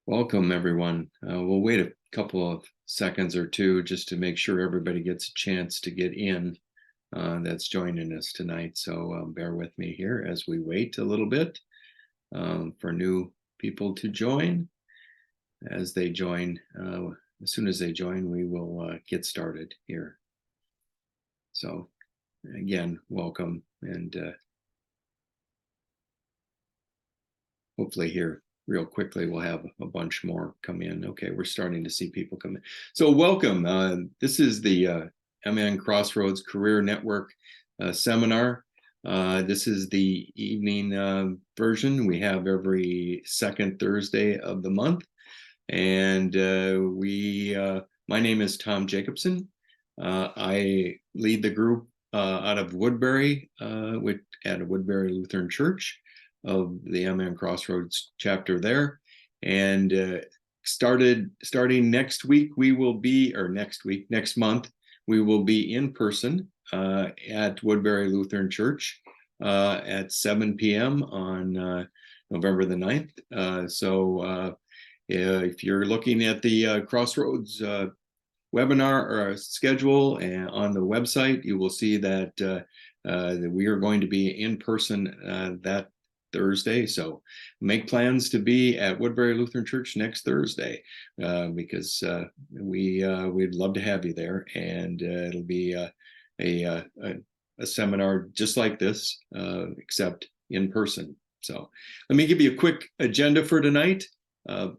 Welcome, everyone. We'll wait a couple of seconds or two just to make sure everybody gets a chance to get in that's joining us tonight. So bear with me here as we wait a little bit for new people to join. As they join, as soon as they join, we will get started here. So again, welcome, and hopefully here real quickly we'll have a bunch more come in. Okay, we're starting to see people come in. So welcome. This is the MN Crossroads Career Network seminar. This is the evening version we have every second Thursday of the month. And my name is 𝙤𝙖𝙫𝙞𝙜𝙖. I lead the group out of Woodbury at Woodbury Lutheran Church of the MN Crossroads chapter there. And starting next week, next month, we will be in person at Woodbury Lutheran Church at 7 p.m. on November the 9th. If you're looking at the Crossroads webinar or schedule and on the website, you will see that we are going to be in person that Thursday. So make plans to be at Woodbury Lutheran Church next Thursday because we'd love to have you there, and it'll be a seminar just like this, except in person. So let me give you a quick agenda for tonight. I'll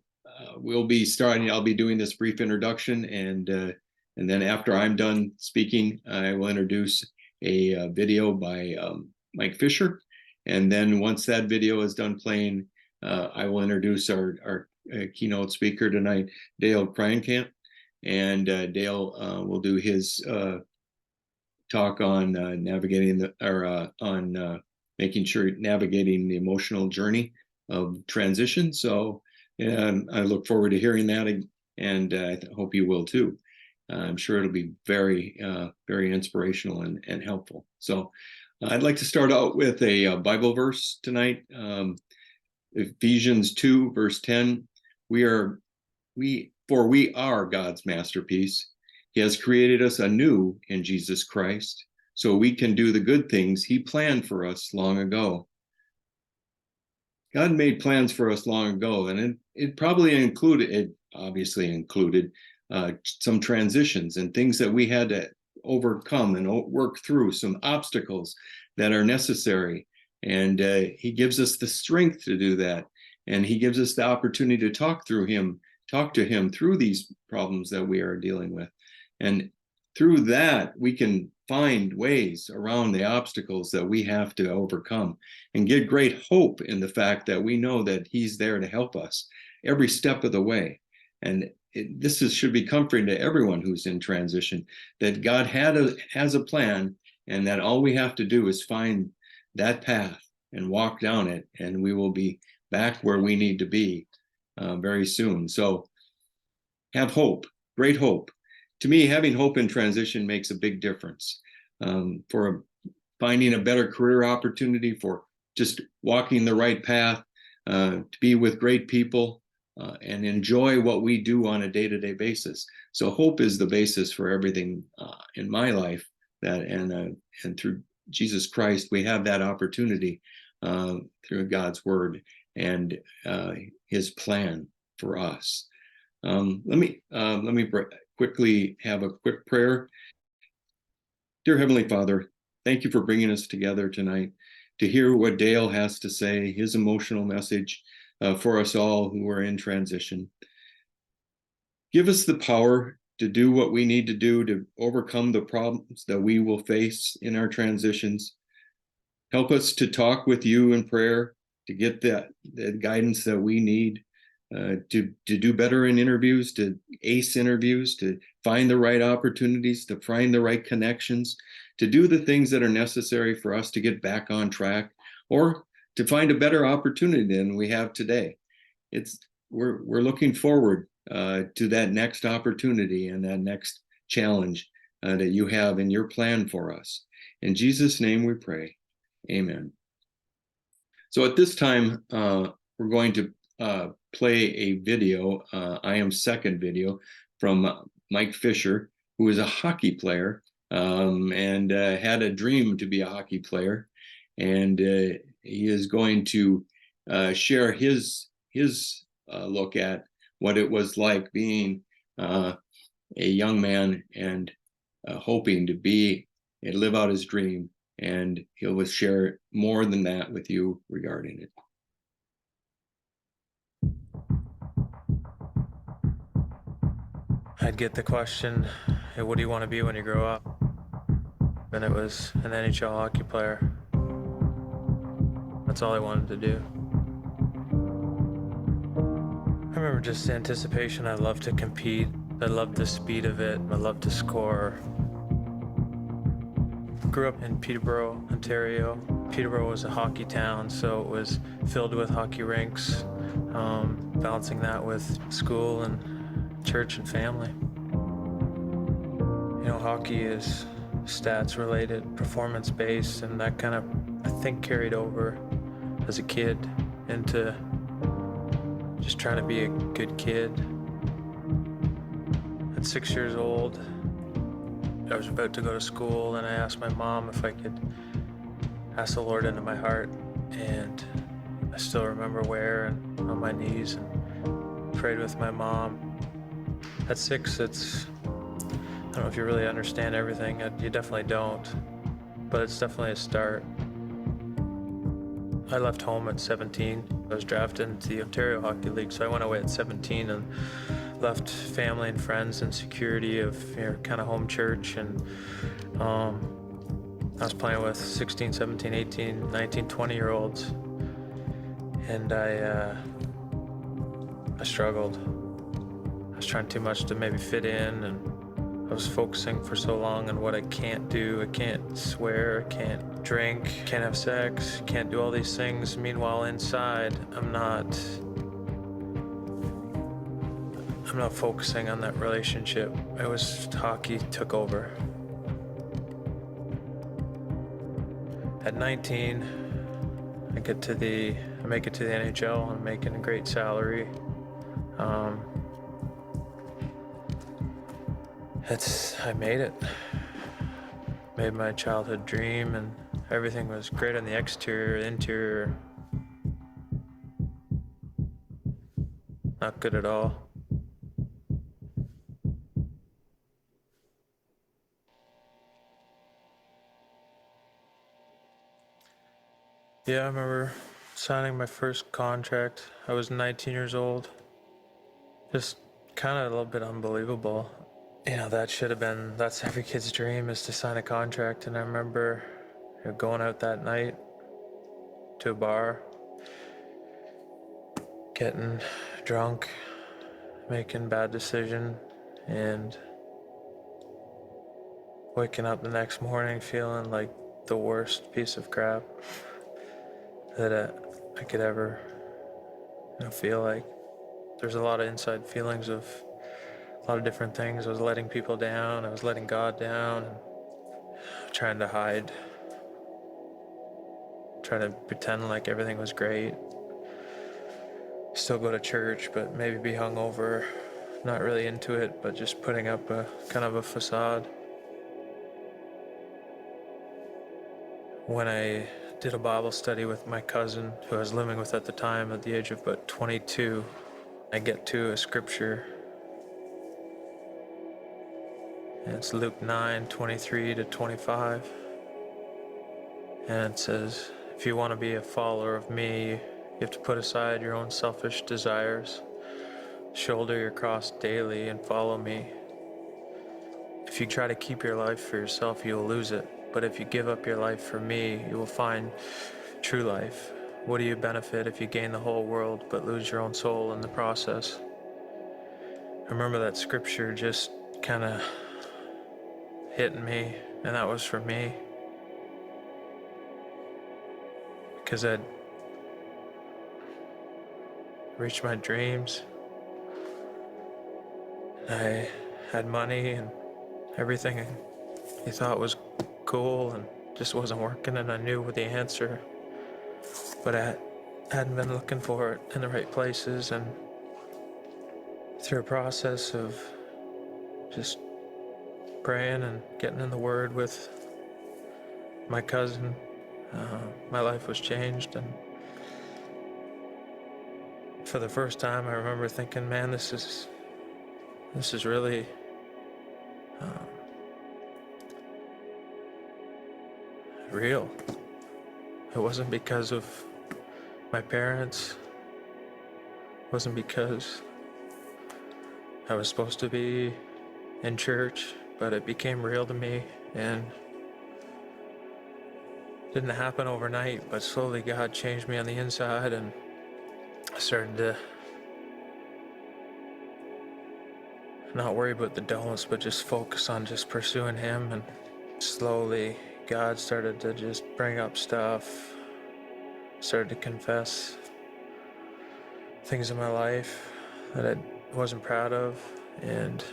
be doing this brief introduction, and then after I'm done speaking, I will introduce a video by Mike Fisher. And then once that video is done playing, I will introduce our keynote speaker tonight, 𝙬𝙖𝙫𝙞𝙜𝙖, and Dale will do his talk on navigating the emotional journey of transition. So I look forward to hearing that, and I hope you will too. I'm sure it'll be very, very inspirational and helpful. So I'd like to start out with a Bible verse tonight. Ephesians 2, verse 10. For we are God's masterpiece. He has created us anew in Jesus Christ, so we can do the good things He planned for us long ago. God made plans for us long ago, and it obviously included some transitions and things that we had to overcome and work through, some obstacles that are necessary. And He gives us the strength to do that. And He gives us the opportunity to talk to Him through these problems that we are dealing with. And through that, we can find ways around the obstacles that we have to overcome and get great hope in the fact that we know that He's there to help us every step of the way. And this should be comforting to everyone who's in transition, that God has a plan, and that all we have to do is find that path and walk down it, and we will be back where we need to be very soon. So have hope, great hope. To me, having hope in transition makes a big difference for finding a better career opportunity, for just walking the right path, to be with great people, and enjoy what we do on a day-to-day basis. So hope is the basis for everything in my life, and through Jesus Christ, we have that opportunity through God's word and His plan for us. Let me quickly have a quick prayer. Dear Heavenly Father, thank you for bringing us together tonight to hear what Dale has to say, his emotional message for us all who are in transition. Give us the power to do what we need to do to overcome the problems that we will face in our transitions. Help us to talk with you in prayer, to get the guidance that we need, to do better in interviews, to ace interviews, to find the right opportunities, to find the right connections, to do the things that are necessary for us to get back on track, or to find a better opportunity than we have today. We're looking forward to that next opportunity and that next challenge that you have in your plan for us. In Jesus' name we pray. Amen. So at this time, we're going to play a video, I am second video, from Mike Fisher, who was a hockey player and had a dream to be a hockey player. And he is going to share his look at what it was like being a young man and hoping to be and live out his dream. And he'll share more than that with you regarding it. I'd get the question, hey, what do you want to be when you grow up? And it was an NHL hockey player. That's all I wanted to do. I remember just the anticipation. I loved to compete. I loved the speed of it. I loved to score. Grew up in Peterborough, Ontario. Peterborough was a hockey town, so it was filled with hockey rinks, balancing that with school and church and family. You know, hockey is stats related, performance based, and that kind of, I think, carried over as a kid into just trying to be a good kid. At 6 years old, I was about to go to school, and I asked my mom if I could ask the Lord into my heart, and I still remember where, and on my knees, and prayed with my mom. At 6, I don't know if you really understand everything. You definitely don't, but it's definitely a start. I left home at 17. I was drafted into the Ontario Hockey League, so I went away at 17 and left family and friends and security of kind of home church. And I was playing with 16, 17, 18, 19, 20-year-olds, and I struggled. I was trying too much to maybe fit in, and I was focusing for so long on what I can't do. I can't swear, I can't drink, can't have sex, can't do all these things. Meanwhile, inside, I'm not focusing on that relationship. It was hockey took over. At 19, I make it to the NHL. I'm making a great salary. I made it. Made my childhood dream, and everything was great on the exterior. Interior, not good at all. Yeah, I remember signing my first contract. I was 19 years old. Just kind of a little bit unbelievable. You know, that's every kid's dream, is to sign a contract. And I remember going out that night to a bar, getting drunk, making a bad decision, and waking up the next morning feeling like the worst piece of crap that I could ever feel like. There's a lot of inside feelings of a lot of different things. I was letting people down, I was letting God down, and trying to hide, trying to pretend like everything was great. Still go to church, but maybe be hungover, not really into it, but just putting up a kind of a facade. When I did a Bible study with my cousin, who I was living with at the time, at the age of about 22, I get to a scripture. And it's Luke 9:23-25. And it says, if you want to be a follower of me, you have to put aside your own selfish desires, shoulder your cross daily, and follow me. If you try to keep your life for yourself, you will lose it. But if you give up your life for me, you will find true life. What do you benefit if you gain the whole world but lose your own soul in the process? I remember that scripture just kind of hitting me, and that was for me. Because I'd reached my dreams. I had money and everything he thought was cool, and just wasn't working, and I knew the answer. But hadn't been looking for it in the right places, and through a process of just praying and getting in the Word with my cousin, my life was changed. And for the first time, I remember thinking, man, this is really real. It wasn't because of my parents. It wasn't because I was supposed to be in church, but it became real to me, and it didn't happen overnight, but slowly God changed me on the inside, and I started to not worry about the don'ts, but just focus on just pursuing Him. And slowly God started to just bring up stuff, started to confess things in my life that I wasn't proud of, and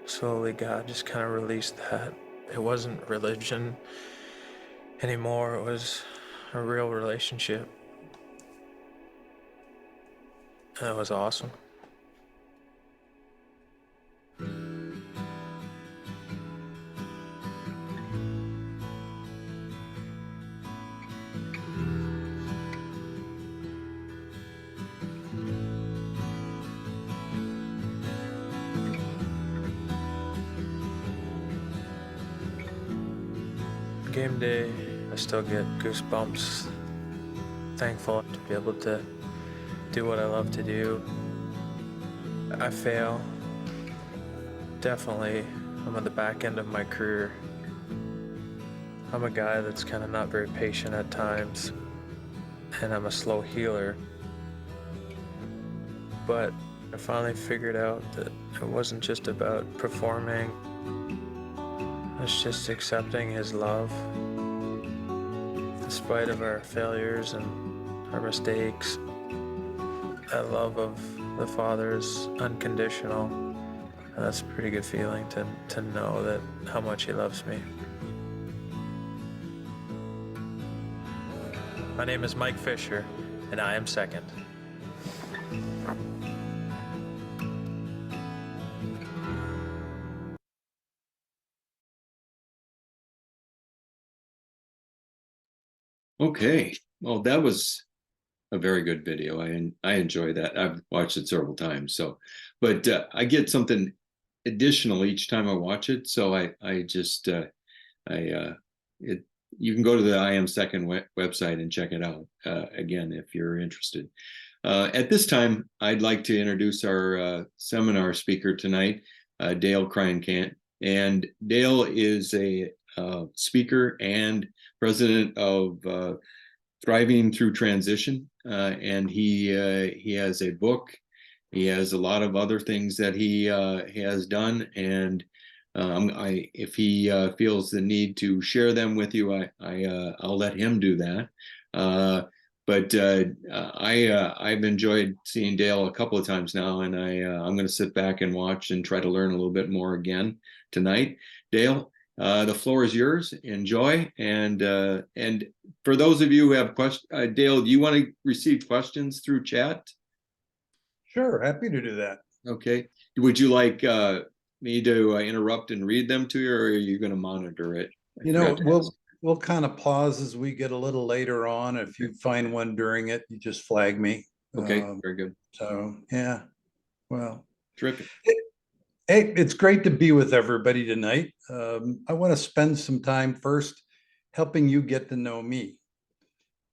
slowly God just kind of released that. It wasn't religion anymore, it was a real relationship. And that was awesome. Game day, I still get goosebumps. Thankful to be able to do what I love to do. I fail. Definitely, I'm at the back end of my career. I'm a guy that's kind of not very patient at times, and I'm a slow healer. But I finally figured out that it wasn't just about performing. It's just accepting His love. In spite of our failures and our mistakes, that love of the Father is unconditional. And that's a pretty good feeling to know that how much He loves me. My name is Mike Fisher, and I am second. Okay, well, that was a very good video. I enjoy that. I've watched it several times. So, but I get something additional each time I watch it. So I just it you can go to the I Am Second website and check it out again if you're interested. At this time, I'd like to introduce our seminar speaker tonight, 𝙬𝙖𝙫𝙞𝙜𝙖. And Dale is a speaker and president of Thriving Through Transition, and he has a book. He has a lot of other things that he has done, and if he feels the need to share them with you, I'll let him do that. But I've enjoyed seeing Dale a couple of times now, and I'm going to sit back and watch and try to learn a little bit more again tonight. Dale, the floor is yours. Enjoy. And for those of you who have questions, Dale, do you want to receive questions through chat? Sure, happy to do that. Okay. Would you like me to interrupt and read them to you, or are you going to monitor it? You know, we'll kind of pause as we get a little later on. If you find one during it, you just flag me. Okay, very good. So yeah, well, Terrific. hey, it's great to be with everybody tonight. I want to spend some time first helping you get to know me.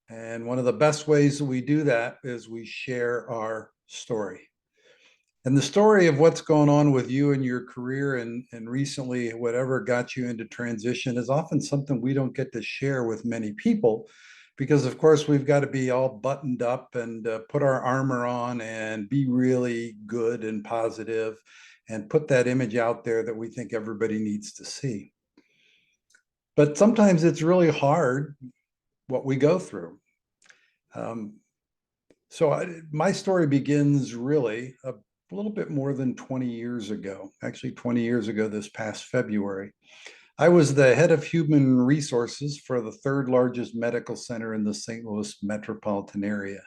And one of the best ways that we do that is we share our story. And the story of what's going on with you and your career and recently whatever got you into transition is often something we don't get to share with many people because, of course, we've got to be all buttoned up and put our armor on and be really good and positive and put that image out there that we think everybody needs to see. But sometimes it's really hard what we go through. My story begins really a little bit more than 20 years ago, actually 20 years ago this past February. I was the head of human resources for the third largest medical center in the St. Louis metropolitan area.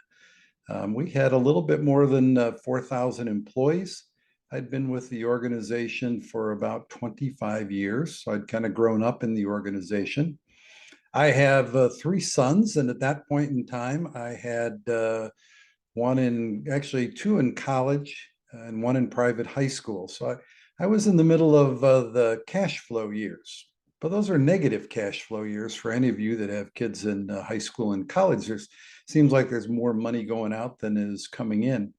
We had a little bit more than 4,000 employees. I'd been with the organization for about 25 years, so I'd kind of grown up in the organization. I have three sons, and at that point in time, I had two in college and one in private high school. So I was in the middle of the cash flow years, but those are negative cash flow years for any of you that have kids in high school and college. Seems like there's more money going out than is coming in.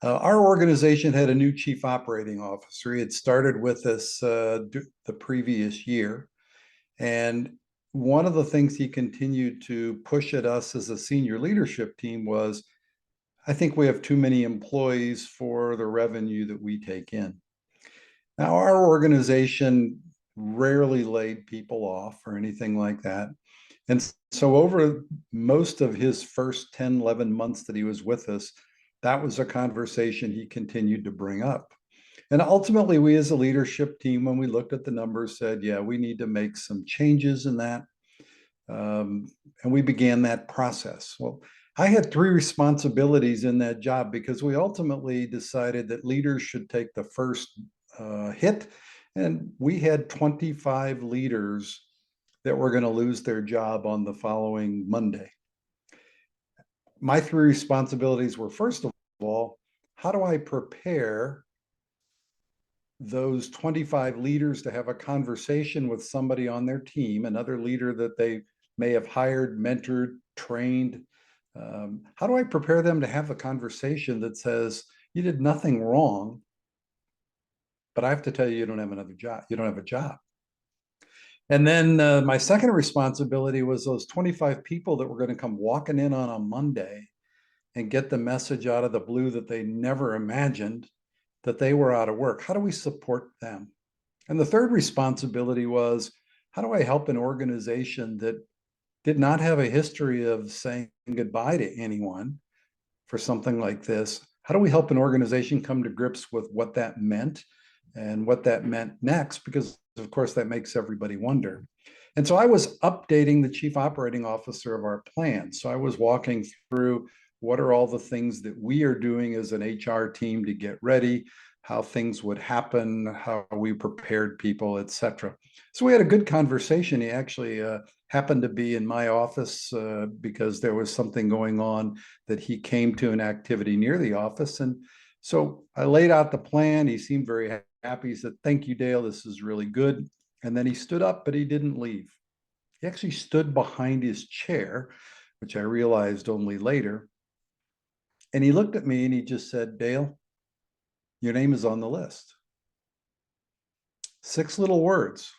Our organization had a new chief operating officer. He had started with us the previous year. And one of the things he continued to push at us as a senior leadership team was, I think we have too many employees for the revenue that we take in. Now, our organization rarely laid people off or anything like that. And so over most of his first 10, 11 months that he was with us, that was a conversation he continued to bring up. And ultimately, we as a leadership team, when we looked at the numbers, said, yeah, we need to make some changes in that. And we began that process. Well, I had three responsibilities in that job because we ultimately decided that leaders should take the first hit. And we had 25 leaders that were going to lose their job on the following Monday. My three responsibilities were, first of all, how do I prepare those 25 leaders to have a conversation with somebody on their team, another leader that they may have hired, mentored, trained? How do I prepare them to have a conversation that says, you did nothing wrong, but I have to tell you, you don't have another job. You don't have a job. And then my second responsibility was those 25 people that were going to come walking in on a Monday and get the message out of the blue that they never imagined that they were out of work. How do we support them? And the third responsibility was, how do I help an organization that did not have a history of saying goodbye to anyone for something like this? How do we help an organization come to grips with what that meant and what that meant next? Because of course that makes everybody wonder. And so I was updating the chief operating officer of our plan. So I was walking through, what are all the things that we are doing as an HR team to get ready, how things would happen, how we prepared people, etc. So we had a good conversation. He actually happened to be in my office because there was something going on that he came to, an activity near the office. And so I laid out the plan. He seemed very happy. He said, thank you, Dale, this is really good. And then he stood up, but he didn't leave. He actually stood behind his chair, which I realized only later. And he looked at me and he just said, Dale, your name is on the list. 6 little words.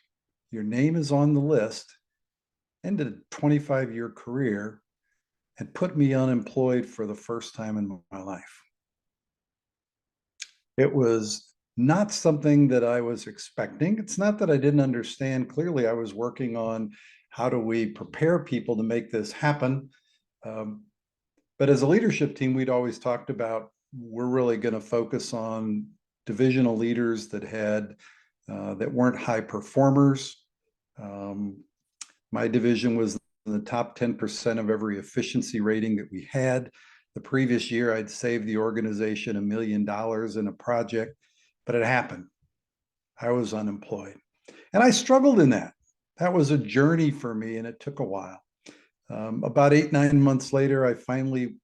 Your name is on the list. Ended a 25-year career and put me unemployed for the first time in my life. It was not something that I was expecting. It's not that I didn't understand. Clearly, I was working on how do we prepare people to make this happen. But as a leadership team, we'd always talked about, we're really going to focus on divisional leaders that weren't high performers. My division was in the top 10% of every efficiency rating that we had. The previous year, I'd saved the organization $1 million in a project, but it happened. I was unemployed. And I struggled in that. That was a journey for me, and it took a while. About 8, 9 months later, I finally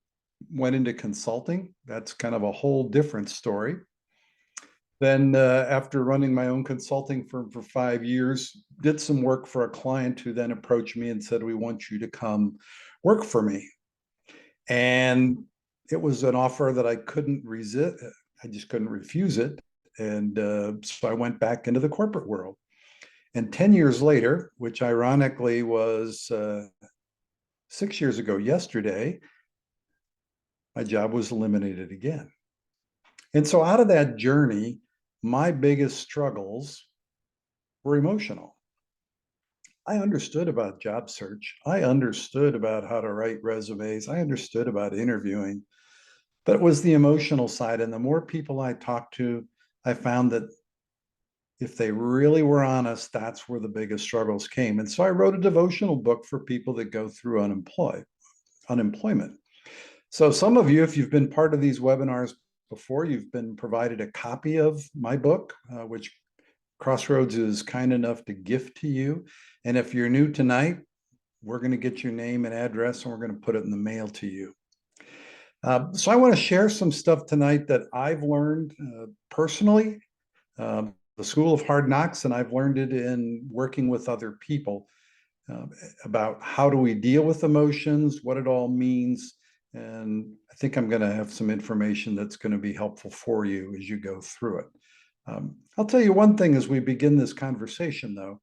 went into consulting. That's kind of a whole different story. Then after running my own consulting firm for 5 years, did some work for a client who then approached me and said, we want you to come work for me. And it was an offer that I couldn't resist. I just couldn't refuse it. And so I went back into the corporate world. And 10 years later, which ironically was 6 years ago yesterday, my job was eliminated again. And so out of that journey, my biggest struggles were emotional. I understood about job search. I understood about how to write resumes. I understood about interviewing, but it was the emotional side. And the more people I talked to, I found that if they really were honest, that's where the biggest struggles came. And so I wrote a devotional book for people that go through unemployment. So some of you, if you've been part of these webinars before, you've been provided a copy of my book, which Crossroads is kind enough to gift to you. And if you're new tonight, we're going to get your name and address and we're going to put it in the mail to you. So I want to share some stuff tonight that I've learned personally, the School of Hard Knocks, and I've learned it in working with other people about how do we deal with emotions, what it all means. And I think I'm going to have some information that's going to be helpful for you as you go through it. I'll tell you one thing as we begin this conversation, though.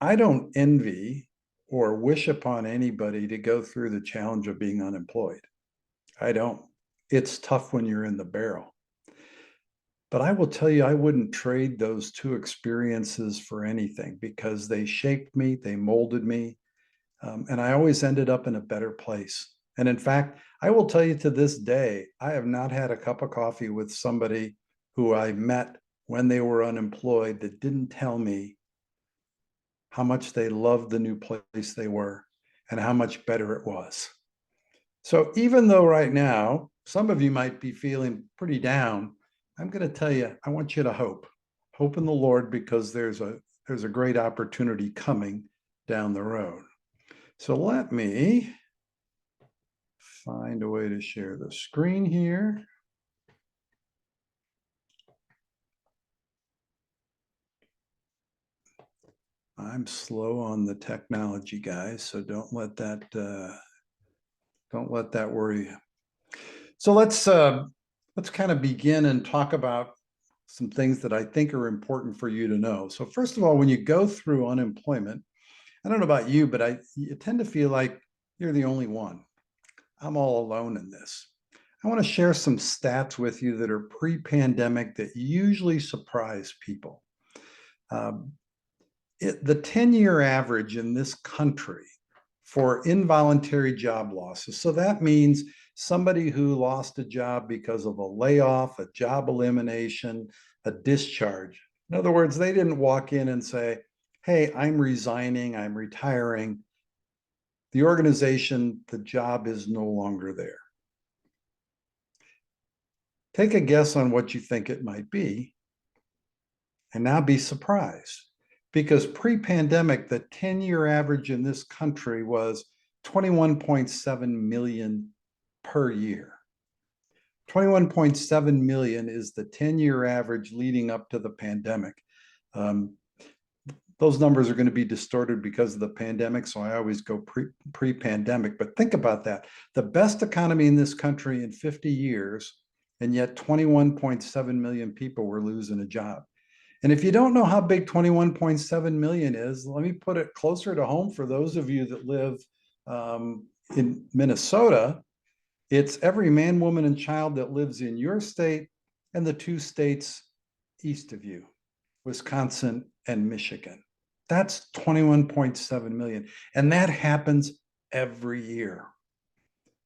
I don't envy or wish upon anybody to go through the challenge of being unemployed. I don't. It's tough when you're in the barrel. But I will tell you, I wouldn't trade those two experiences for anything because they shaped me, they molded me, and I always ended up in a better place. And in fact, I will tell you to this day, I have not had a cup of coffee with somebody who I met when they were unemployed that didn't tell me how much they loved the new place they were and how much better it was. So even though right now, some of you might be feeling pretty down, I'm going to tell you, I want you to hope in the Lord, because there's a great opportunity coming down the road. So let me find a way to share the screen here. I'm slow on the technology, guys, so don't let that worry you. So let's kind of begin and talk about some things that I think are important for you to know. So first of all, when you go through unemployment, I don't know about you, but you tend to feel like you're the only one. I'm all alone in this. I want to share some stats with you that are pre-pandemic that usually surprise people. The 10-year average in this country for involuntary job losses. So that means somebody who lost a job because of a layoff, a job elimination, a discharge. In other words, they didn't walk in and say, hey, I'm resigning, I'm retiring. The organization, the job is no longer there. Take a guess on what you think it might be, and now be surprised. Because pre-pandemic, the 10-year average in this country was 21.7 million per year. 21.7 million is the 10-year average leading up to the pandemic. Those numbers are going to be distorted because of the pandemic, so I always go pre-pandemic. But think about that. The best economy in this country in 50 years, and yet 21.7 million people were losing a job. And if you don't know how big 21.7 million is, let me put it closer to home for those of you that live in Minnesota. It's every man, woman, and child that lives in your state and the 2 states east of you, Wisconsin and Michigan. That's 21.7 million. And that happens every year.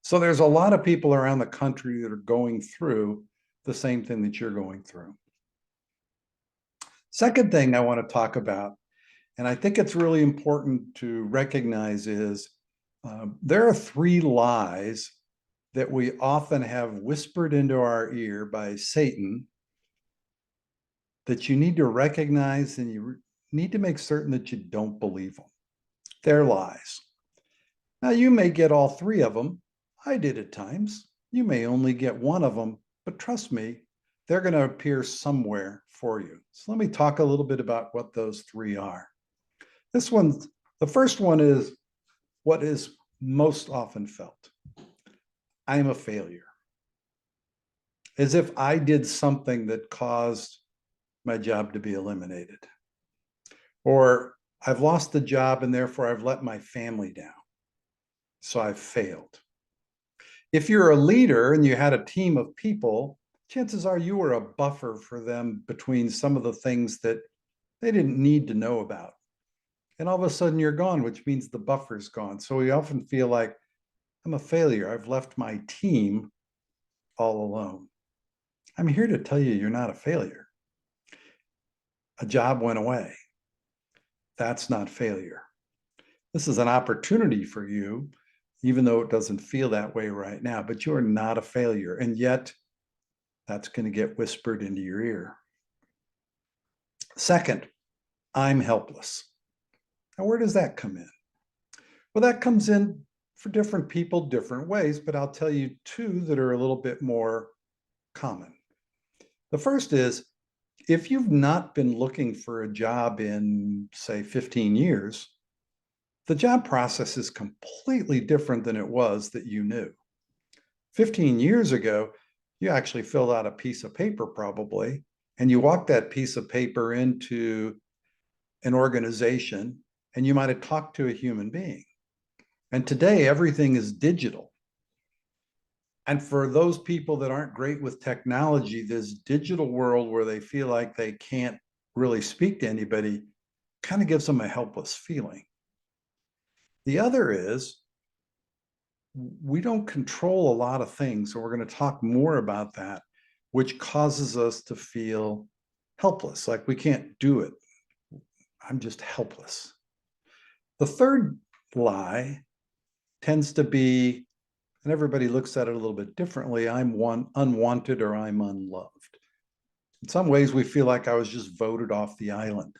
So there's a lot of people around the country that are going through the same thing that you're going through. Second thing I want to talk about, and I think it's really important to recognize, is there are 3 lies that we often have whispered into our ear by Satan that you need to recognize, and you need to make certain that you don't believe them. They're lies. Now, you may get all 3 of them. I did at times. You may only get 1 of them, but trust me, they're going to appear somewhere for you. So let me talk a little bit about what those 3 are. The first one is what is most often felt. I'm a failure. As if I did something that caused my job to be eliminated. Or I've lost the job and therefore I've let my family down. So I've failed. If you're a leader and you had a team of people, chances are you were a buffer for them between some of the things that they didn't need to know about. And all of a sudden you're gone, which means the buffer's gone. So we often feel like, I'm a failure. I've left my team all alone. I'm here to tell you, you're not a failure. A job went away. That's not failure. This is an opportunity for you even though it doesn't feel that way right now, but you are not a failure. And yet that's going to get whispered into your ear. Second, I'm helpless. Now, where does that come in? Well, that comes in for different people, different ways, but I'll tell you two that are a little bit more common. The first is, if you've not been looking for a job in, say, 15 years, the job process is completely different than it was that you knew. 15 years ago, you actually filled out a piece of paper probably, and you walked that piece of paper into an organization, and you might have talked to a human being. And today, everything is digital. And for those people that aren't great with technology, this digital world where they feel like they can't really speak to anybody kind of gives them a helpless feeling. The other is, we don't control a lot of things, so we're going to talk more about that, which causes us to feel helpless, like we can't do it. I'm just helpless. The third lie tends to be, and everybody looks at it a little bit differently, I'm unwanted or I'm unloved. In some ways, we feel like I was just voted off the island.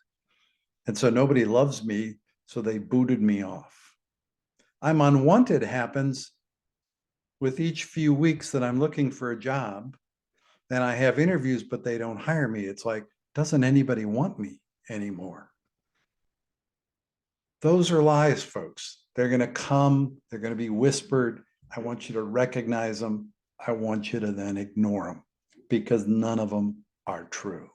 And so nobody loves me, so they booted me off. I'm unwanted happens with each few weeks that I'm looking for a job, and I have interviews, but they don't hire me. It's like, doesn't anybody want me anymore? Those are lies, folks. They're going to come, they're going to be whispered. I want you to recognize them. I want you to then ignore them, because none of them are true.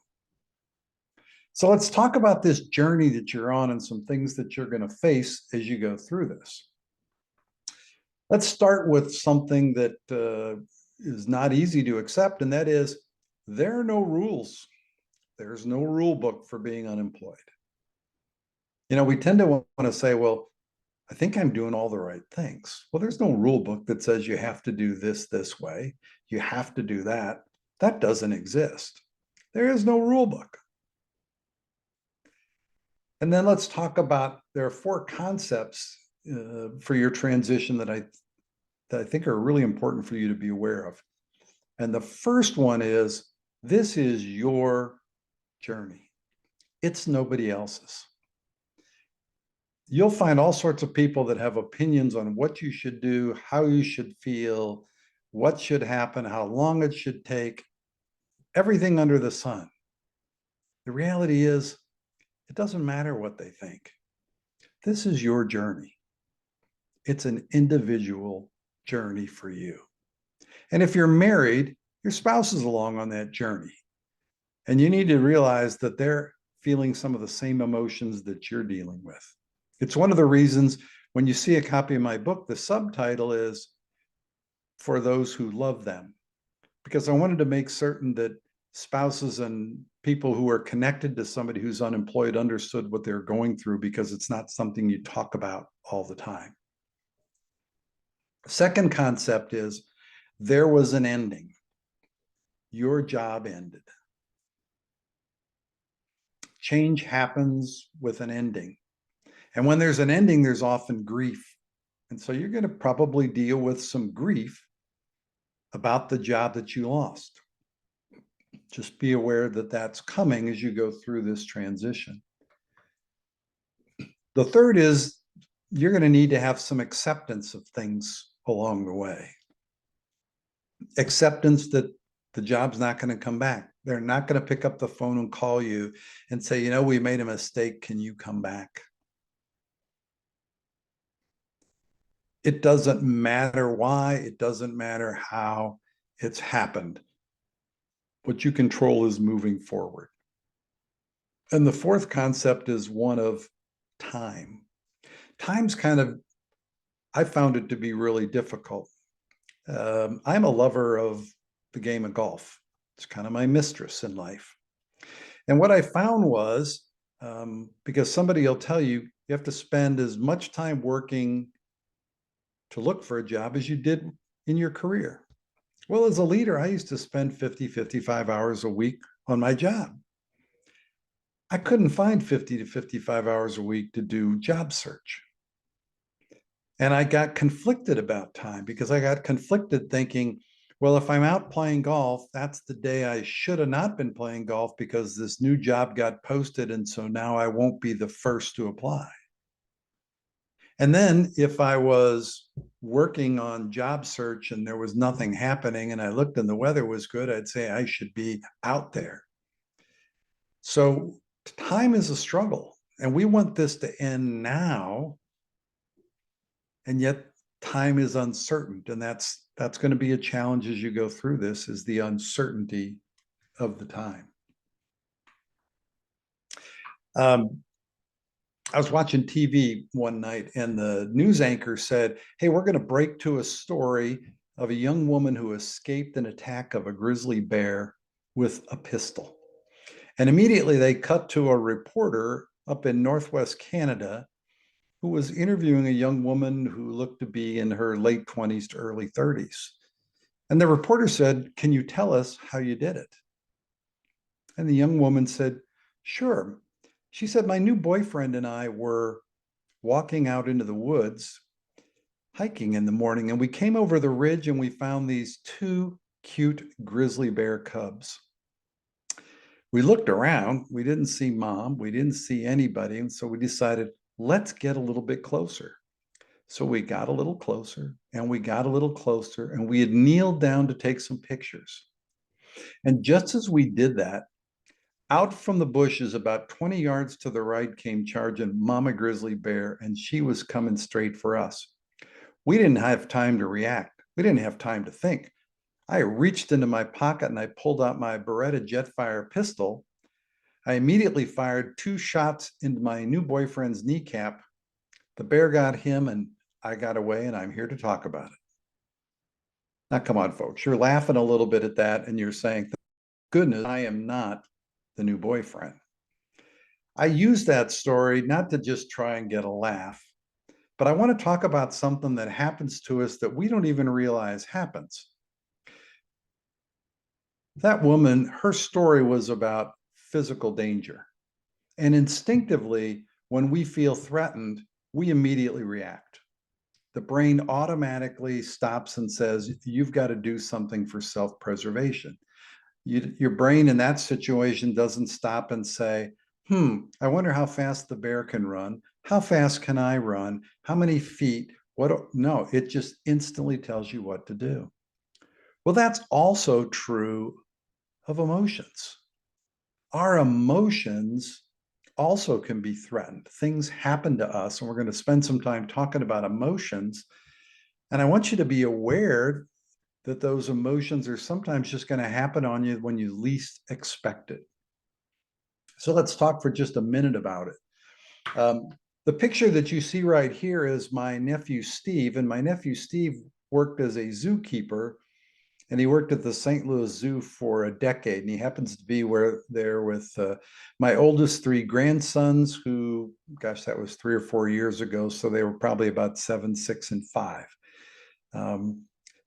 So let's talk about this journey that you're on and some things that you're going to face as you go through this. Let's start with something that is not easy to accept, and that is, there are no rules. There's no rule book for being unemployed. You know, we tend to want to say, well, I think I'm doing all the right things. Well, there's no rule book that says you have to do this way. You have to do that. That doesn't exist. There is no rule book. And then let's talk about, there are 4 concepts for your transition that I think are really important for you to be aware of. And the first one is, this is your journey. It's nobody else's. You'll find all sorts of people that have opinions on what you should do, how you should feel, what should happen, how long it should take, everything under the sun. The reality is, it doesn't matter what they think. This is your journey. It's an individual journey for you. And if you're married, your spouse is along on that journey. And you need to realize that they're feeling some of the same emotions that you're dealing with. It's one of the reasons when you see a copy of my book, the subtitle is For Those Who Love Them, because I wanted to make certain that spouses and people who are connected to somebody who's unemployed understood what they're going through, because it's not something you talk about all the time. Second concept is, there was an ending. Your job ended. Change happens with an ending. And when there's an ending, there's often grief. And so you're going to probably deal with some grief about the job that you lost. Just be aware that that's coming as you go through this transition. The third is, you're going to need to have some acceptance of things along the way. Acceptance that the job's not going to come back. They're not going to pick up the phone and call you and say, you know, we made a mistake. Can you come back? It doesn't matter why. It doesn't matter how it's happened. What you control is moving forward. And the fourth concept is one of time. Time's kind of, I found it to be really difficult. I'm a lover of the game of golf. It's kind of my mistress in life. And what I found was, because somebody will tell you, you have to spend as much time working to look for a job as you did in your career. Well, as a leader, I used to spend 50, 55 hours a week on my job. I couldn't find 50 to 55 hours a week to do job search. And I got conflicted about time because I got conflicted thinking, well, if I'm out playing golf, that's the day I should have not been playing golf because this new job got posted. And so now I won't be the first to apply. And then if I was working on job search and there was nothing happening and I looked and the weather was good, I'd say I should be out there. So time is a struggle, and we want this to end now. And yet time is uncertain. And that's going to be a challenge as you go through this, is the uncertainty of the time. I was watching TV one night and the news anchor said, hey, we're going to break to a story of a young woman who escaped an attack of a grizzly bear with a pistol. And immediately they cut to a reporter up in Northwest Canada who was interviewing a young woman who looked to be in her late 20s to early 30s. And the reporter said, can you tell us how you did it? And the young woman said, sure. She said, my new boyfriend and I were walking out into the woods, hiking in the morning, and we came over the ridge and we found these two cute grizzly bear cubs. We looked around, we didn't see mom, we didn't see anybody, and so we decided, let's get a little bit closer. So we got a little closer and we got a little closer and we had kneeled down to take some pictures. And just as we did that, out from the bushes about 20 yards to the right came charging Mama Grizzly Bear, and she was coming straight for us. We didn't have time to react. We didn't have time to think. I reached into my pocket and I pulled out my Beretta Jetfire pistol. I immediately fired 2 shots into my new boyfriend's kneecap. The bear got him and I got away, and I'm here to talk about it. Now, come on, folks. You're laughing a little bit at that and you're saying, goodness, I am not the new boyfriend. I use that story not to just try and get a laugh, but I want to talk about something that happens to us that we don't even realize happens. That woman, her story was about physical danger. And instinctively, when we feel threatened, we immediately react. The brain automatically stops and says, you've got to do something for self-preservation. Your brain in that situation doesn't stop and say, I wonder how fast the bear can run. How fast can I run? How many feet? No, it just instantly tells you what to do. Well, that's also true of emotions. Our emotions also can be threatened. Things happen to us, and we're going to spend some time talking about emotions. And I want you to be aware that those emotions are sometimes just going to happen on you when you least expect it. So let's talk for just a minute about it. The picture that you see right here is my nephew, Steve, and my nephew, Steve, worked as a zookeeper, and he worked at the St. Louis Zoo for a decade, and he happens to be there with my oldest 3 grandsons who, gosh, that was 3 or 4 years ago, so they were probably about 7, 6, and 5.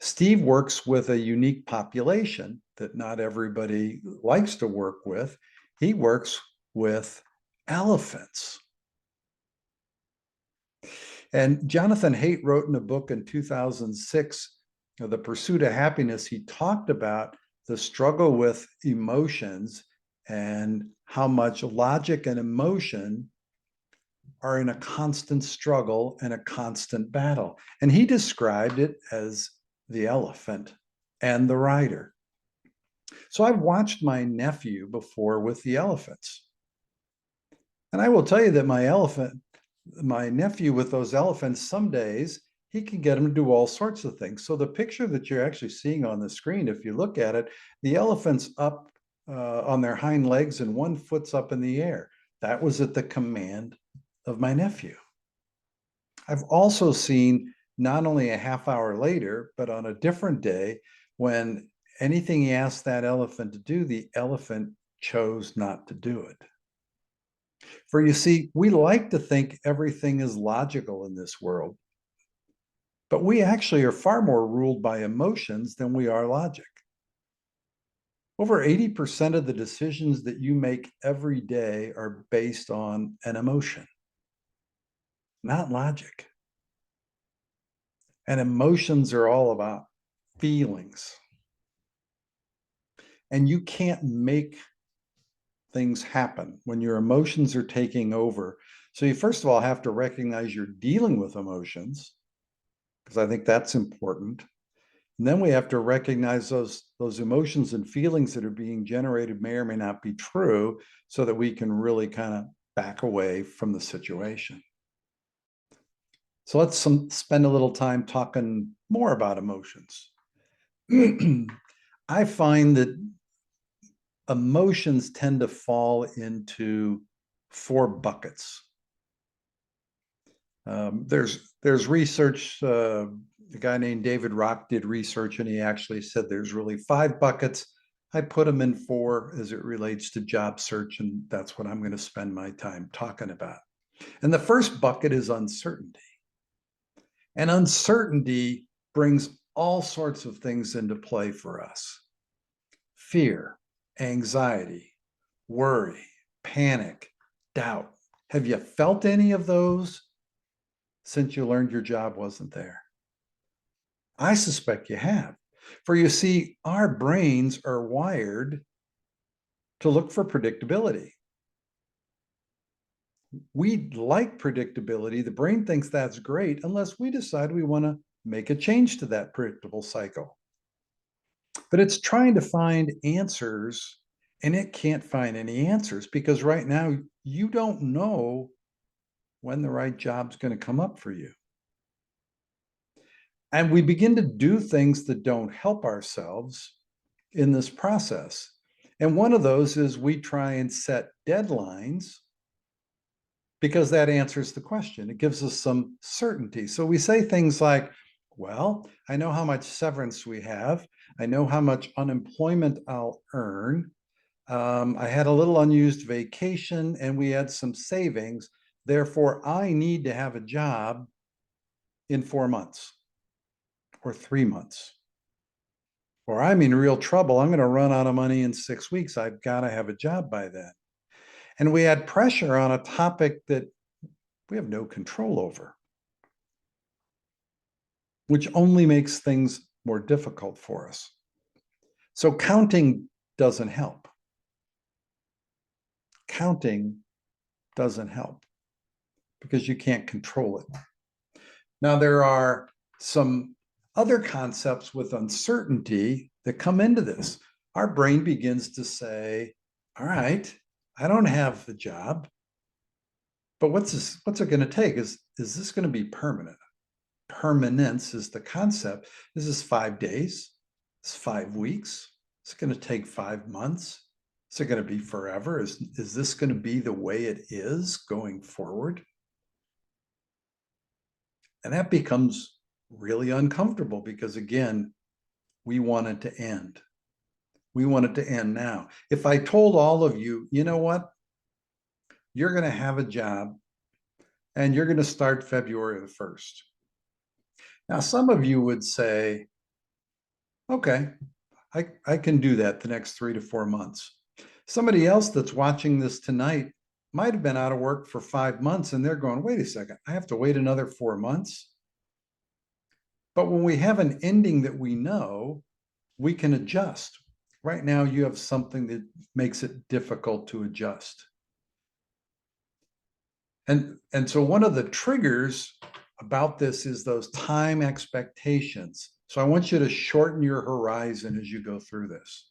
Steve works with a unique population that not everybody likes to work with. He works with elephants. And Jonathan Haidt wrote in a book in 2006, The Pursuit of Happiness. He talked about the struggle with emotions and how much logic and emotion are in a constant struggle and a constant battle. And he described it as the elephant and the rider. So I've watched my nephew before with the elephants. And I will tell you that my nephew with those elephants, some days he can get them to do all sorts of things. So the picture that you're actually seeing on the screen, if you look at it, the elephant's up on their hind legs and one foot's up in the air. That was at the command of my nephew. I've also seen, not only a half hour later, but on a different day, when anything he asked that elephant to do, the elephant chose not to do it. For you see, we like to think everything is logical in this world, but we actually are far more ruled by emotions than we are logic. Over 80% of the decisions that you make every day are based on an emotion, not logic. And emotions are all about feelings. And you can't make things happen when your emotions are taking over. So you first of all have to recognize you're dealing with emotions, because I think that's important. And then we have to recognize those emotions and feelings that are being generated may or may not be true, so that we can really kind of back away from the situation. So let's spend a little time talking more about emotions. I find that emotions tend to fall into 4 buckets. There's research, a guy named David Rock did research, and he actually said there's really 5 buckets. I put them in 4 as it relates to job search, and that's what I'm going to spend my time talking about. And the first bucket is uncertainty. And uncertainty brings all sorts of things into play for us. Fear, anxiety, worry, panic, doubt. Have you felt any of those since you learned your job wasn't there? I suspect you have. For you see, our brains are wired to look for predictability. We like predictability. The brain thinks that's great unless we decide we want to make a change to that predictable cycle. But it's trying to find answers, and it can't find any answers because right now you don't know when the right job's going to come up for you. And we begin to do things that don't help ourselves in this process. And one of those is we try and set deadlines because that answers the question. It gives us some certainty. So we say things like, well, I know how much severance we have. I know how much unemployment I'll earn. I had a little unused vacation and we had some savings. Therefore, I need to have a job in 4 months or 3 months. Or I'm in real trouble. I'm going to run out of money in 6 weeks. I've got to have a job by then. And we add pressure on a topic that we have no control over, which only makes things more difficult for us. So counting doesn't help. Counting doesn't help because you can't control it. Now, there are some other concepts with uncertainty that come into this. Our brain begins to say, all right, I don't have the job, but what's it going to take? Is this going to be permanent? Permanence is the concept. Is this 5 days? Is 5 weeks? Is it going to take 5 months? Is it going to be forever? Is this going to be the way it is going forward? And that becomes really uncomfortable because, again, we want it to end. We want it to end now. If I told all of you, you know what? You're going to have a job and you're going to start February the 1st. Now, some of you would say, okay, I can do that the next 3 to 4 months. Somebody else that's watching this tonight might have been out of work for 5 months and they're going, wait a second, I have to wait another 4 months. But when we have an ending that we know, we can adjust. Right now, you have something that makes it difficult to adjust. And so one of the triggers about this is those time expectations. So I want you to shorten your horizon as you go through this.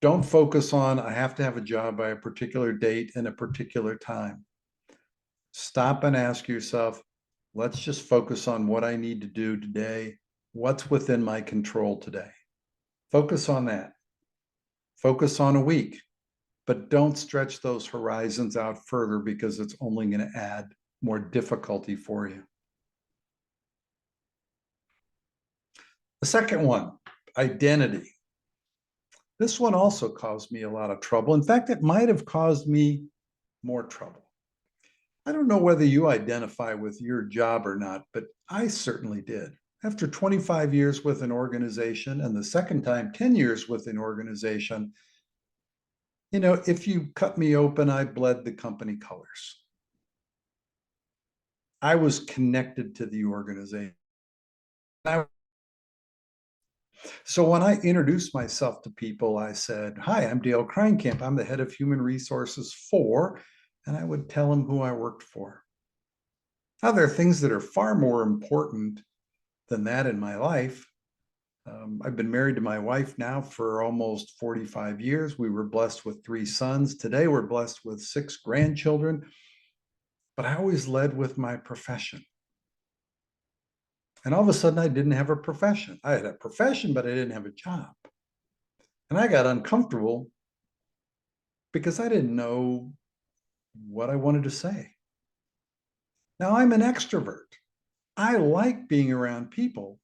Don't focus on, I have to have a job by a particular date and a particular time. Stop and ask yourself, let's just focus on what I need to do today. What's within my control today? Focus on that. Focus on a week, but don't stretch those horizons out further because it's only going to add more difficulty for you. The second one, identity. This one also caused me a lot of trouble. In fact, it might have caused me more trouble. I don't know whether you identify with your job or not, but I certainly did. After 25 years with an organization and the second time 10 years with an organization, you know, if you cut me open, I bled the company colors. I was connected to the organization. So when I introduced myself to people, I said, "Hi, I'm 𝙤𝙤𝙤𝙤𝙤 I'm the head of human resources for," and I would tell them who I worked for. Now, there are things that are far more important than that in my life. I've been married to my wife now for almost 45 years. We were blessed with 3 sons. Today, we're blessed with 6 grandchildren. But I always led with my profession. And all of a sudden, I didn't have a profession. I had a profession, but I didn't have a job. And I got uncomfortable because I didn't know what I wanted to say. Now, I'm an extrovert. I like being around people,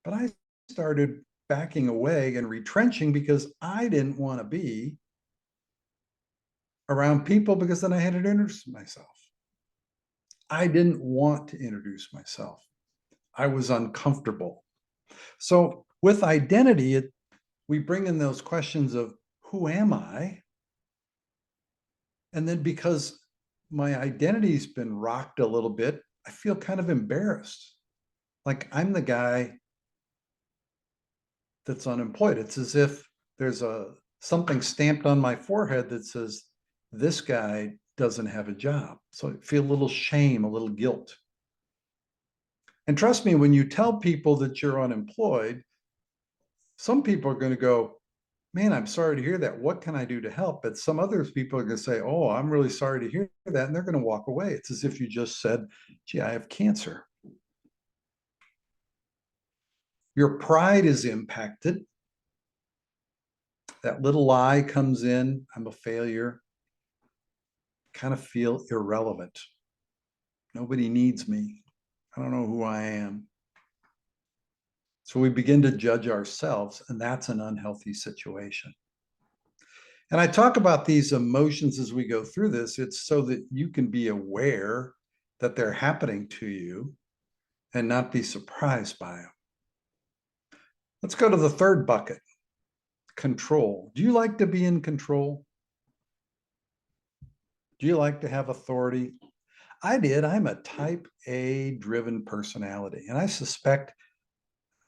but I started backing away and retrenching because I didn't want to be around people, because then I had to introduce myself. I didn't want to introduce myself. I was uncomfortable. So with identity, we bring in those questions of who am I? And then because my identity's been rocked a little bit, I feel kind of embarrassed. Like I'm the guy that's unemployed. It's as if there's something stamped on my forehead that says, this guy doesn't have a job. So I feel a little shame, a little guilt. And trust me, when you tell people that you're unemployed, some people are going to go, man, I'm sorry to hear that. What can I do to help? But some other people are going to say, oh, I'm really sorry to hear that. And they're going to walk away. It's as if you just said, gee, I have cancer. Your pride is impacted. That little lie comes in, I'm a failure. Kind of feel irrelevant. Nobody needs me. I don't know who I am. So we begin to judge ourselves, and that's an unhealthy situation. And I talk about these emotions as we go through this. It's so that you can be aware that they're happening to you and not be surprised by them. Let's go to the third bucket, control. Do you like to be in control? Do you like to have authority? I did. I'm a type A driven personality. And I suspect,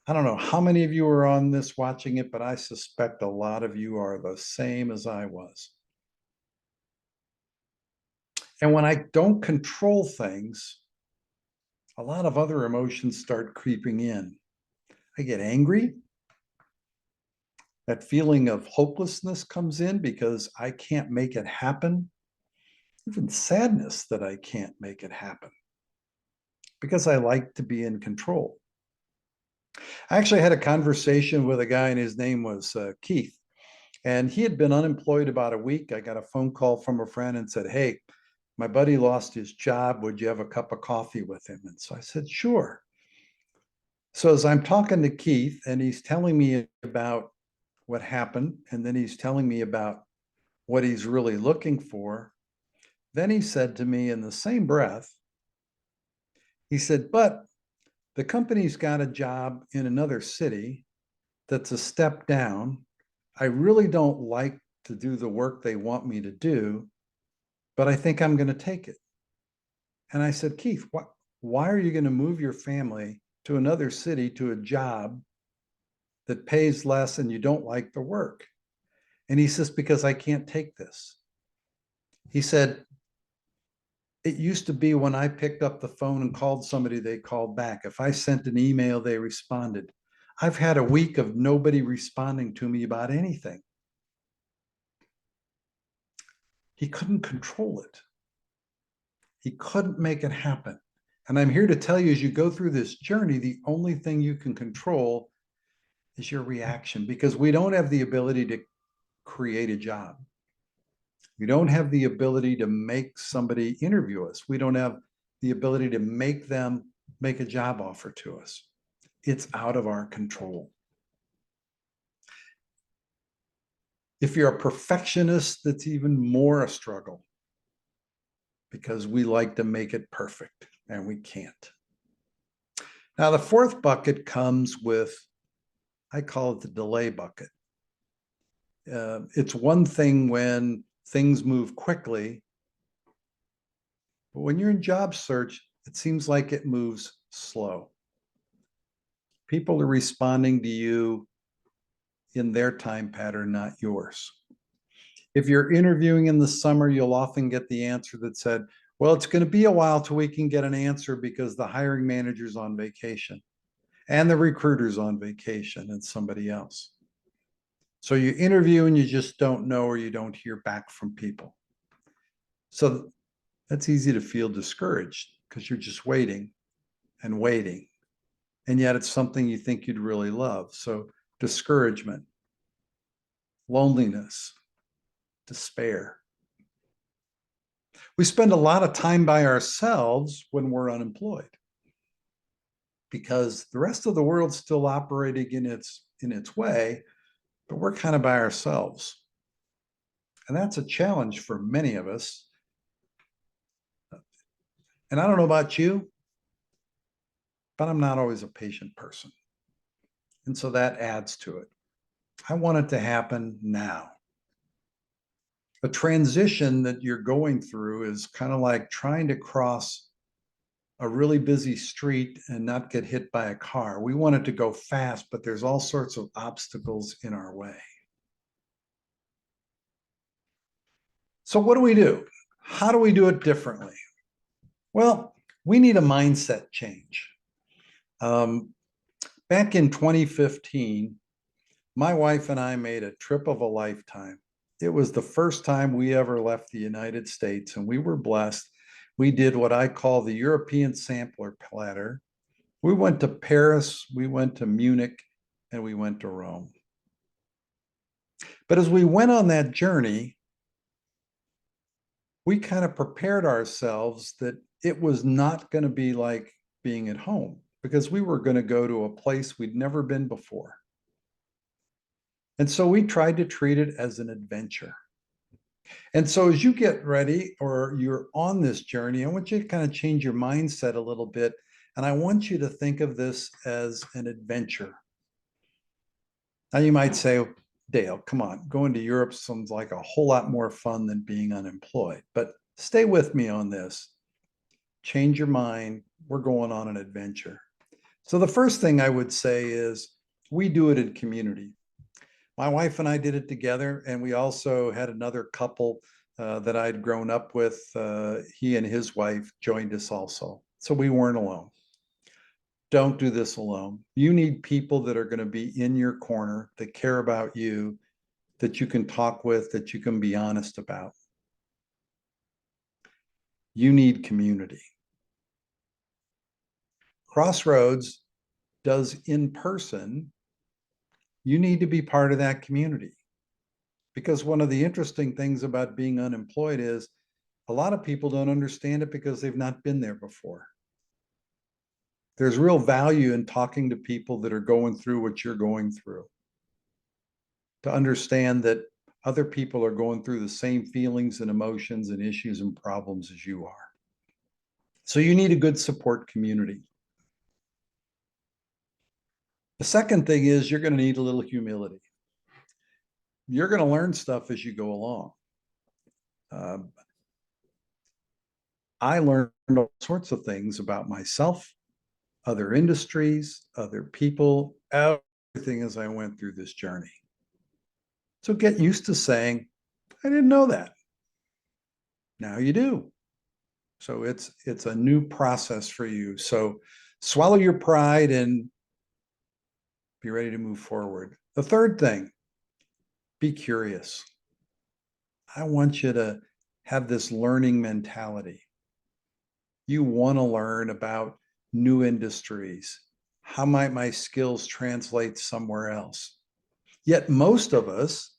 I don't know how many of you are on this watching it, but I suspect a lot of you are the same as I was. And when I don't control things, a lot of other emotions start creeping in. I get angry. That feeling of hopelessness comes in because I can't make it happen. Even sadness that I can't make it happen because I like to be in control. I actually had a conversation with a guy, and his name was Keith, and he had been unemployed about a week. I got a phone call from a friend and said, hey, my buddy lost his job. Would you have a cup of coffee with him? And so I said, sure. So as I'm talking to Keith and he's telling me about what happened, and then he's telling me about what he's really looking for, then he said to me in the same breath, he said, but the company's got a job in another city that's a step down. I really don't like to do the work they want me to do, but I think I'm going to take it. And I said, Keith, why are you going to move your family to another city to a job that pays less and you don't like the work? And he says, because I can't take this. He said, it used to be when I picked up the phone and called somebody, they called back. If I sent an email, they responded. I've had a week of nobody responding to me about anything. He couldn't control it. He couldn't make it happen. And I'm here to tell you, as you go through this journey, the only thing you can control is your reaction, because we don't have the ability to create a job. We don't have the ability to make somebody interview us. We don't have the ability to make them make a job offer to us. It's out of our control. If you're a perfectionist, that's even more a struggle, because we like to make it perfect and we can't. Now, the fourth bucket comes with, I call it the delay bucket. It's one thing when things move quickly, but when you're in job search, it seems like it moves slow. People are responding to you in their time pattern, not yours. If you're interviewing in the summer, you'll often get the answer that said, well, it's going to be a while till we can get an answer because the hiring manager's on vacation and the recruiter's on vacation and somebody else. So you interview and you just don't know, or you don't hear back from people. So that's easy to feel discouraged because you're just waiting and waiting. And yet it's something you think you'd really love. So discouragement, loneliness, despair. We spend a lot of time by ourselves when we're unemployed because the rest of the world's still operating in its way, but we're kind of by ourselves. And that's a challenge for many of us. And I don't know about you, but I'm not always a patient person. And so that adds to it. I want it to happen now. The transition that you're going through is kind of like trying to cross a really busy street and not get hit by a car. We want it to go fast, but there's all sorts of obstacles in our way. So what do we do? How do we do it differently? Well, we need a mindset change. Back in 2015, my wife and I made a trip of a lifetime. It was the first time we ever left the United States, and we were blessed. We did what I call the European sampler platter. We went to Paris, we went to Munich, and we went to Rome. But as we went on that journey, we kind of prepared ourselves that it was not going to be like being at home, because we were going to go to a place we'd never been before. And so we tried to treat it as an adventure. And so as you get ready or you're on this journey, I want you to kind of change your mindset a little bit. And I want you to think of this as an adventure. Now you might say, Dale, come on, going to Europe sounds like a whole lot more fun than being unemployed. But stay with me on this. Change your mind. We're going on an adventure. So the first thing I would say is we do it in community. My wife and I did it together, and we also had another couple that I'd grown up with. He and his wife joined us also. So we weren't alone. Don't do this alone. You need people that are going to be in your corner, that care about you, that you can talk with, that you can be honest about. You need community. Crossroads does in person. You need to be part of that community. Because one of the interesting things about being unemployed is a lot of people don't understand it because they've not been there before. There's real value in talking to people that are going through what you're going through, to understand that other people are going through the same feelings and emotions and issues and problems as you are. So you need a good support community. The second thing is you're going to need a little humility. You're going to learn stuff as you go along. I learned all sorts of things about myself, other industries, other people, everything as I went through this journey. So get used to saying, I didn't know that. Now you do. So it's a new process for you. So swallow your pride and be ready to move forward. The third thing, be curious. I want you to have this learning mentality. You want to learn about new industries. How might my skills translate somewhere else? Yet most of us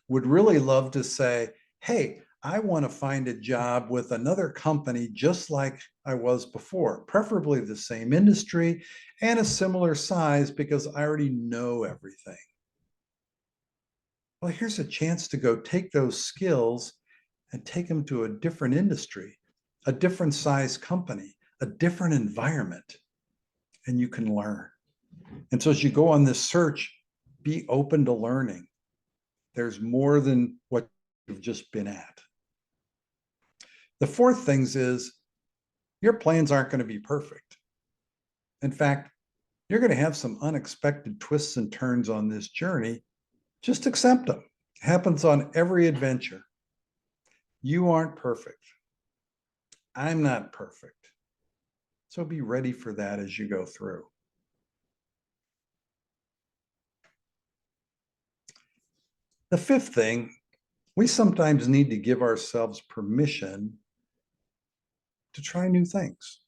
would really love to say, hey, I want to find a job with another company just like I was before, preferably the same industry and a similar size because I already know everything. Well, here's a chance to go take those skills and take them to a different industry, a different size company, a different environment, and you can learn. And so as you go on this search, be open to learning. There's more than what you've just been at. The fourth thing is Your plans aren't going to be perfect. In fact, you're going to have some unexpected twists and turns on this journey. Just accept them. It happens on every adventure. You aren't perfect. I'm not perfect. So be ready for that as you go through. The fifth thing, we sometimes need to give ourselves permission to try new things.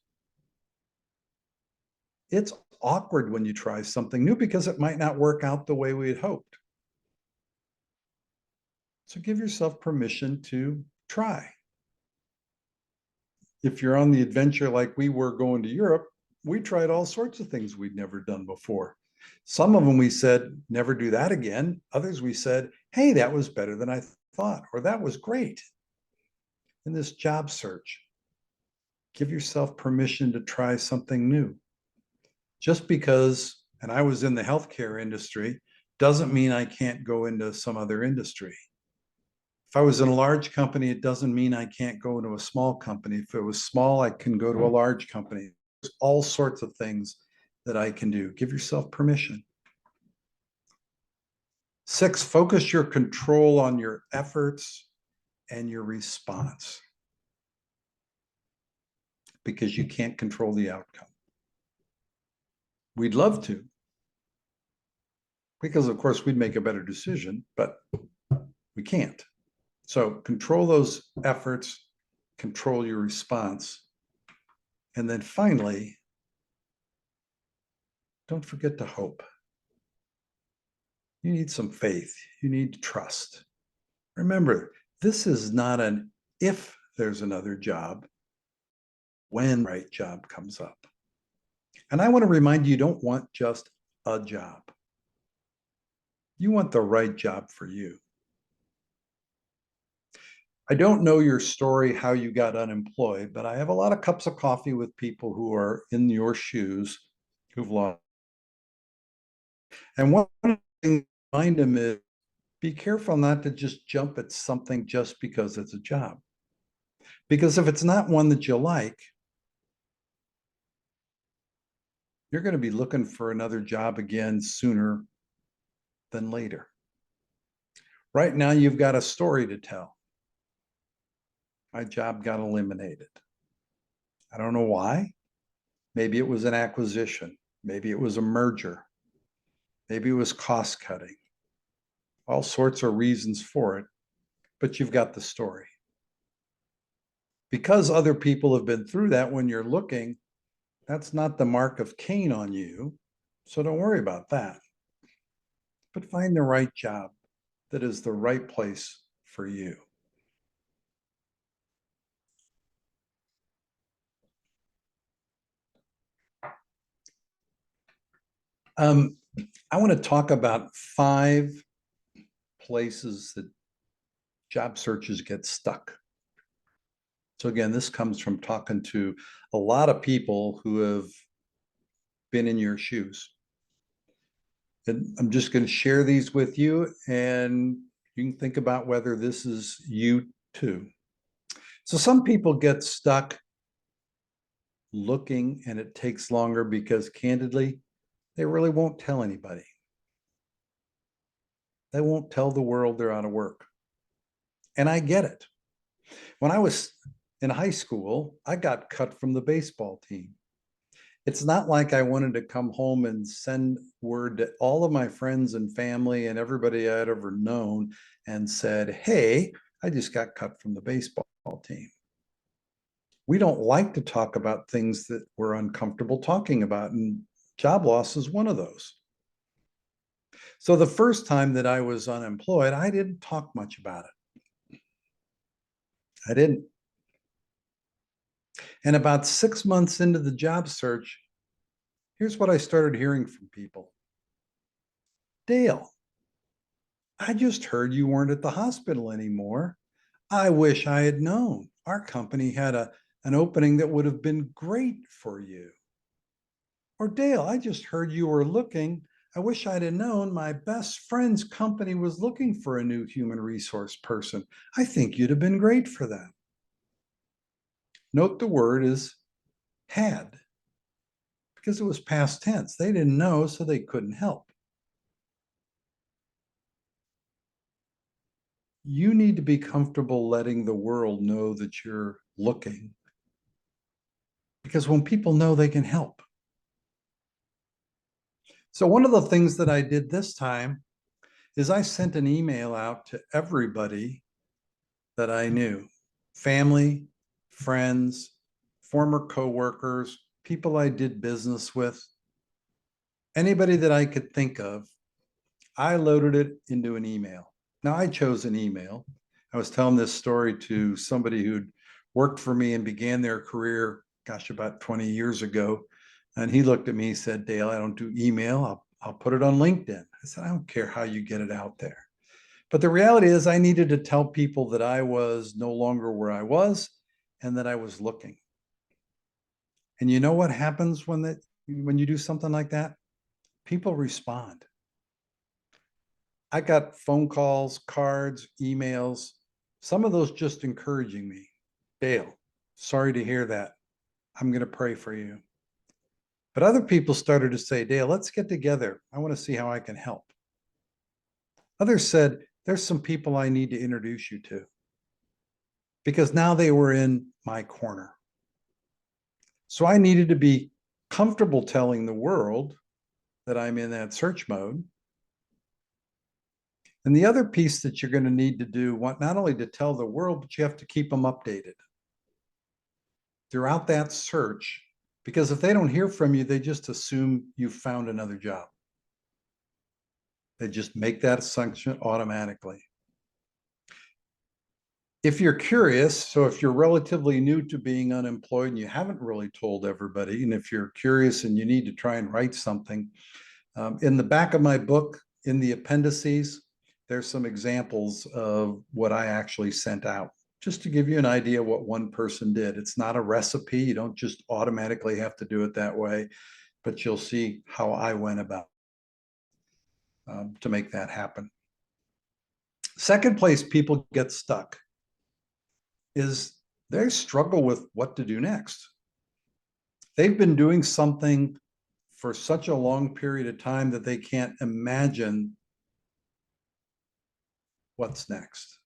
It's awkward when you try something new because it might not work out the way we had hoped. So give yourself permission to try. If you're on the adventure like we were going to Europe, we tried all sorts of things we'd never done before. Some of them we said, never do that again. Others we said, hey, that was better than I thought, or that was great. In this job search, give yourself permission to try something new. Just because, and I was in the healthcare industry, doesn't mean I can't go into some other industry. If I was in a large company, it doesn't mean I can't go into a small company. If it was small, I can go to a large company. There's all sorts of things that I can do. Give yourself permission. 6, focus your control on your efforts and your response, because you can't control the outcome. We'd love to, because of course we'd make a better decision, but we can't. So control those efforts, control your response. And then finally, don't forget to hope. You need some faith. You need to trust. Remember, this is not an if there's another job, when the right job comes up. And I want to remind you, you don't want just a job. You want the right job for you. I don't know your story, how you got unemployed, but I have a lot of cups of coffee with people who are in your shoes, who've lost. And one thing I remind them is, be careful not to just jump at something just because it's a job. Because if it's not one that you like, you're going to be looking for another job again sooner than later. Right now, you've got a story to tell. My job got eliminated. I don't know why. Maybe it was an acquisition. Maybe it was a merger. Maybe it was cost cutting. All sorts of reasons for it, but you've got the story. Because other people have been through that, when you're looking, that's not the mark of Cain on you, so don't worry about that. But find the right job that is the right place for you. I want to talk about 5 places that job searches get stuck. So again, this comes from talking to a lot of people who have been in your shoes. And I'm just going to share these with you, and you can think about whether this is you too. So some people get stuck looking, and it takes longer because candidly, they really won't tell anybody. They won't tell the world they're out of work. And I get it. When I was in high school, I got cut from the baseball team. It's not like I wanted to come home and send word to all of my friends and family and everybody I'd ever known and said, hey, I just got cut from the baseball team. We don't like to talk about things that we're uncomfortable talking about, and job loss is one of those. So the first time that I was unemployed, I didn't talk much about it. I didn't. And about 6 months into the job search, here's what I started hearing from people. Dale, I just heard you weren't at the hospital anymore. I wish I had known. Our company had an opening that would have been great for you. Or Dale, I just heard you were looking. I wish I'd have known my best friend's company was looking for a new human resource person. I think you'd have been great for them. Note the word is had, because it was past tense. They didn't know, so they couldn't help. You need to be comfortable letting the world know that you're looking, because when people know, they can help. So one of the things that I did this time is I sent an email out to everybody that I knew, family, friends, former coworkers, people I did business with, anybody that I could think of. I loaded it into an email. Now, I chose an email. I was telling this story to somebody who'd worked for me and began their career, gosh, about 20 years ago. And he looked at me and said, Dale, I don't do email. I'll put it on LinkedIn. I said, I don't care how you get it out there. But the reality is I needed to tell people that I was no longer where I was and that I was looking. And you know what happens when you do something like that? People respond. I got phone calls, cards, emails, some of those just encouraging me. Dale, sorry to hear that. I'm going to pray for you. But other people started to say, Dale, let's get together. I want to see how I can help. Others said, there's some people I need to introduce you to. Because now they were in my corner. So I needed to be comfortable telling the world that I'm in that search mode. And the other piece that you're going to need to do, not only to tell the world, but you have to keep them updated throughout that search, because if they don't hear from you, they just assume you've found another job. They just make that assumption automatically. If you're curious, so if you're relatively new to being unemployed and you haven't really told everybody, and if you're curious and you need to try and write something, in the back of my book, in the appendices, there's some examples of what I actually sent out, just to give you an idea what one person did. It's not a recipe. You don't just automatically have to do it that way, but you'll see how I went about to make that happen. Second place people get stuck is they struggle with what to do next. They've been doing something for such a long period of time that they can't imagine what's next.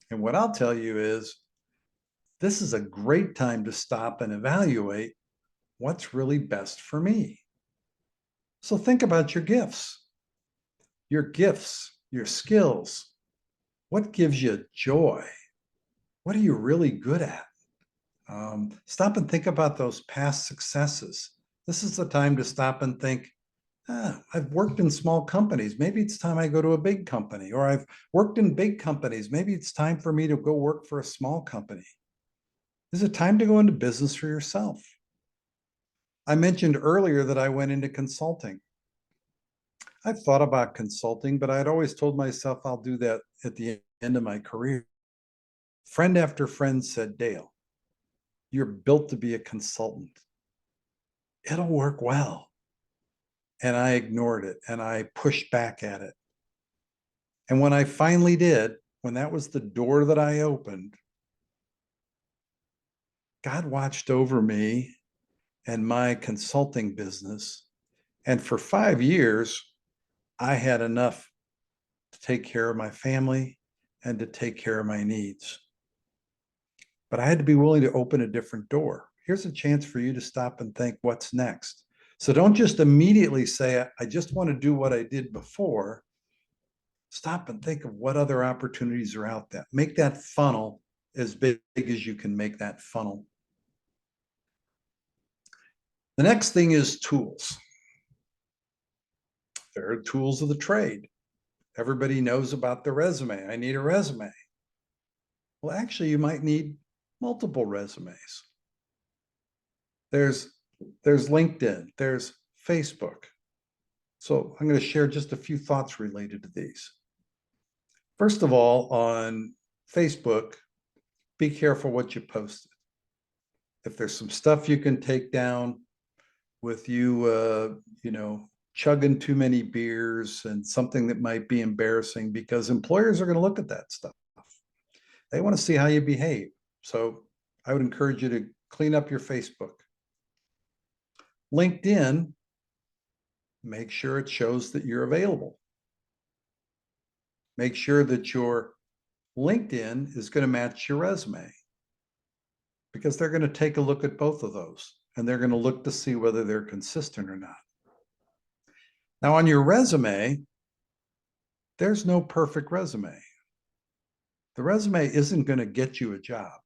And what I'll tell you is, this is a great time to stop and evaluate what's really best for me. So think about your gifts, your skills. What gives you joy? What are you really good at? Stop and think about those past successes. This is the time to stop and think, I've worked in small companies. Maybe it's time I go to a big company, or I've worked in big companies. Maybe it's time for me to go work for a small company. Is it time to go into business for yourself? I mentioned earlier that I went into consulting. I've thought about consulting, but I'd always told myself I'll do that at the end of my career. Friend after friend said, Dale, you're built to be a consultant. It'll work well. And I ignored it and I pushed back at it. And when I finally did, when that was the door that I opened, God watched over me and my consulting business. And for 5 years, I had enough to take care of my family and to take care of my needs. But I had to be willing to open a different door. Here's a chance for you to stop and think, what's next? So don't just immediately say, I just want to do what I did before. Stop and think of what other opportunities are out there. Make that funnel as big as you can make that funnel. The next thing is tools. There are tools of the trade. Everybody knows about the resume. I need a resume. Well, actually, you might need multiple resumes. There's LinkedIn, there's Facebook. So I'm going to share just a few thoughts related to these. First of all, on Facebook, be careful what you post. If there's some stuff you can take down with you, chugging too many beers and something that might be embarrassing, because employers are going to look at that stuff. They want to see how you behave. So I would encourage you to clean up your Facebook. LinkedIn, make sure it shows that you're available. Make sure that your LinkedIn is going to match your resume, because they're going to take a look at both of those and they're going to look to see whether they're consistent or not. Now, on your resume, there's no perfect resume. The resume isn't going to get you a job.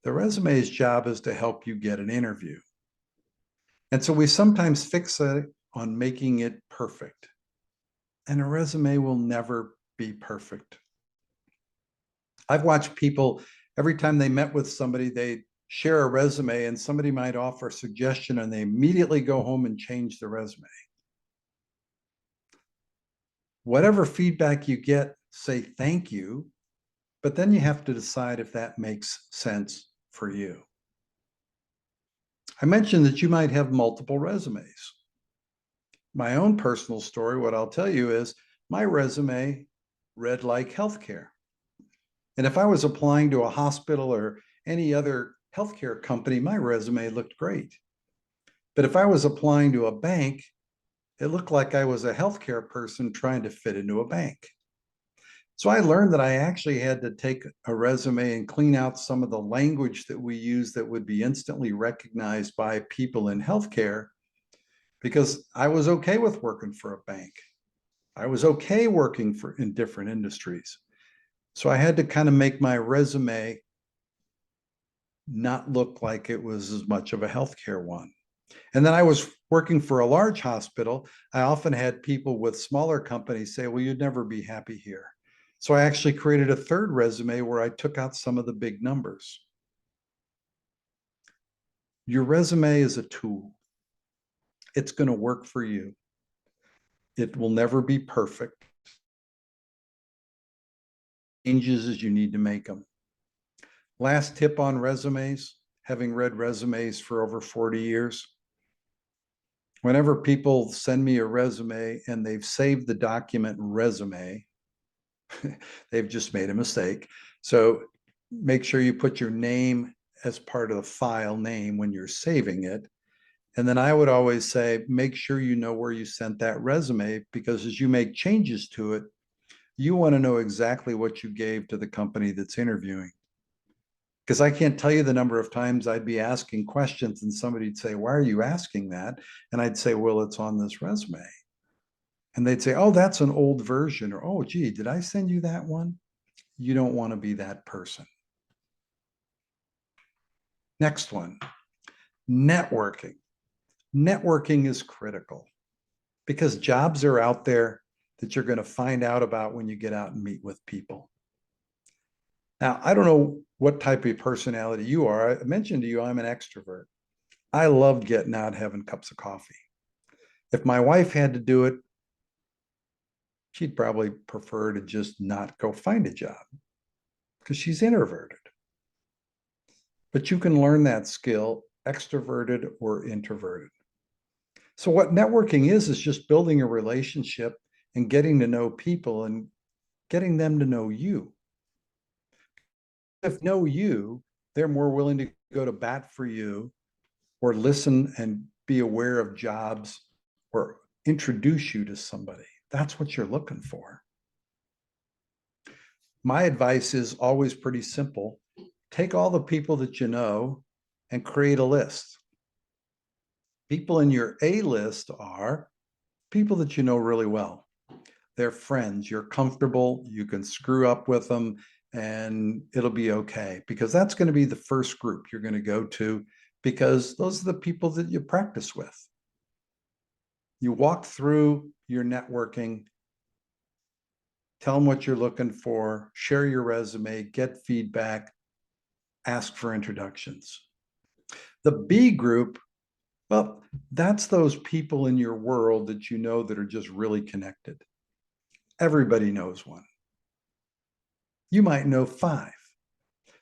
The resume's job is to help you get an interview. And so we sometimes fixate on making it perfect. And a resume will never be perfect. I've watched people, every time they met with somebody, they share a resume and somebody might offer a suggestion and they immediately go home and change the resume. Whatever feedback you get, say thank you, but then you have to decide if that makes sense for you. I mentioned that you might have multiple resumes. My own personal story, what I'll tell you is my resume read like healthcare. And if I was applying to a hospital or any other healthcare company, my resume looked great. But if I was applying to a bank, it looked like I was a healthcare person trying to fit into a bank. So I learned that I actually had to take a resume and clean out some of the language that we use that would be instantly recognized by people in healthcare, because I was okay with working for a bank. I was okay working in different industries. So I had to kind of make my resume not look like it was as much of a healthcare one. And then I was working for a large hospital. I often had people with smaller companies say, well, you'd never be happy here. So I actually created a third resume where I took out some of the big numbers. Your resume is a tool. It's going to work for you. It will never be perfect. Changes as you need to make them. Last tip on resumes, having read resumes for over 40 years. Whenever people send me a resume and they've saved the document resume, they've just made a mistake. So make sure you put your name as part of the file name when you're saving it. And then I would always say, make sure you know where you sent that resume, because as you make changes to it, you want to know exactly what you gave to the company that's interviewing. Because I can't tell you the number of times I'd be asking questions and somebody'd say, why are you asking that? And I'd say, well, it's on this resume. And they'd say, oh, that's an old version. Or, oh, gee, did I send you that one? You don't want to be that person. Next one, networking. Networking is critical because jobs are out there that you're going to find out about when you get out and meet with people. Now, I don't know what type of personality you are. I mentioned to you, I'm an extrovert. I love getting out, having cups of coffee. If my wife had to do it, she'd probably prefer to just not go find a job because she's introverted. But you can learn that skill, extroverted or introverted. So what networking is just building a relationship and getting to know people and getting them to know you. If they know you, they're more willing to go to bat for you or listen and be aware of jobs or introduce you to somebody. That's what you're looking for. My advice is always pretty simple. Take all the people that you know and create a list. People in your A list are people that you know really well. They're friends. You're comfortable. You can screw up with them and it'll be okay, because that's going to be the first group you're going to go to, because those are the people that you practice with. You walk through your networking, tell them what you're looking for, share your resume, get feedback, ask for introductions. The B group, well, that's those people in your world that you know that are just really connected. Everybody knows one. You might know 5.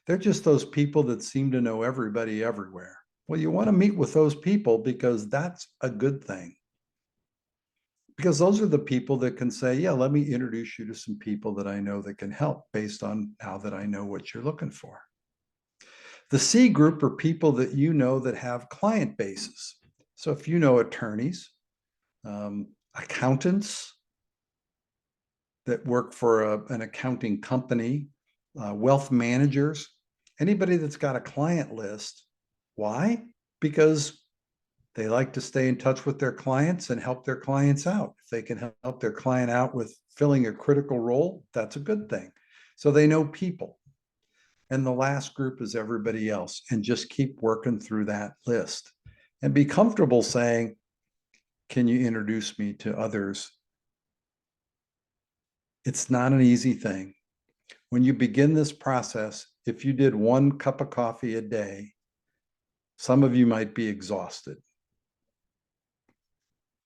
They're just those people that seem to know everybody everywhere. Well, you want to meet with those people because that's a good thing. Because those are the people that can say, yeah, let me introduce you to some people that I know that can help based on how that I know what you're looking for. The C group are people that you know that have client bases. So if you know attorneys, accountants that work for an accounting company, wealth managers, anybody that's got a client list. Why? Because they like to stay in touch with their clients and help their clients out. If they can help their client out with filling a critical role, that's a good thing. So they know people. And the last group is everybody else, and just keep working through that list and be comfortable saying, can you introduce me to others? It's not an easy thing. When you begin this process, if you did 1 cup of coffee a day, some of you might be exhausted.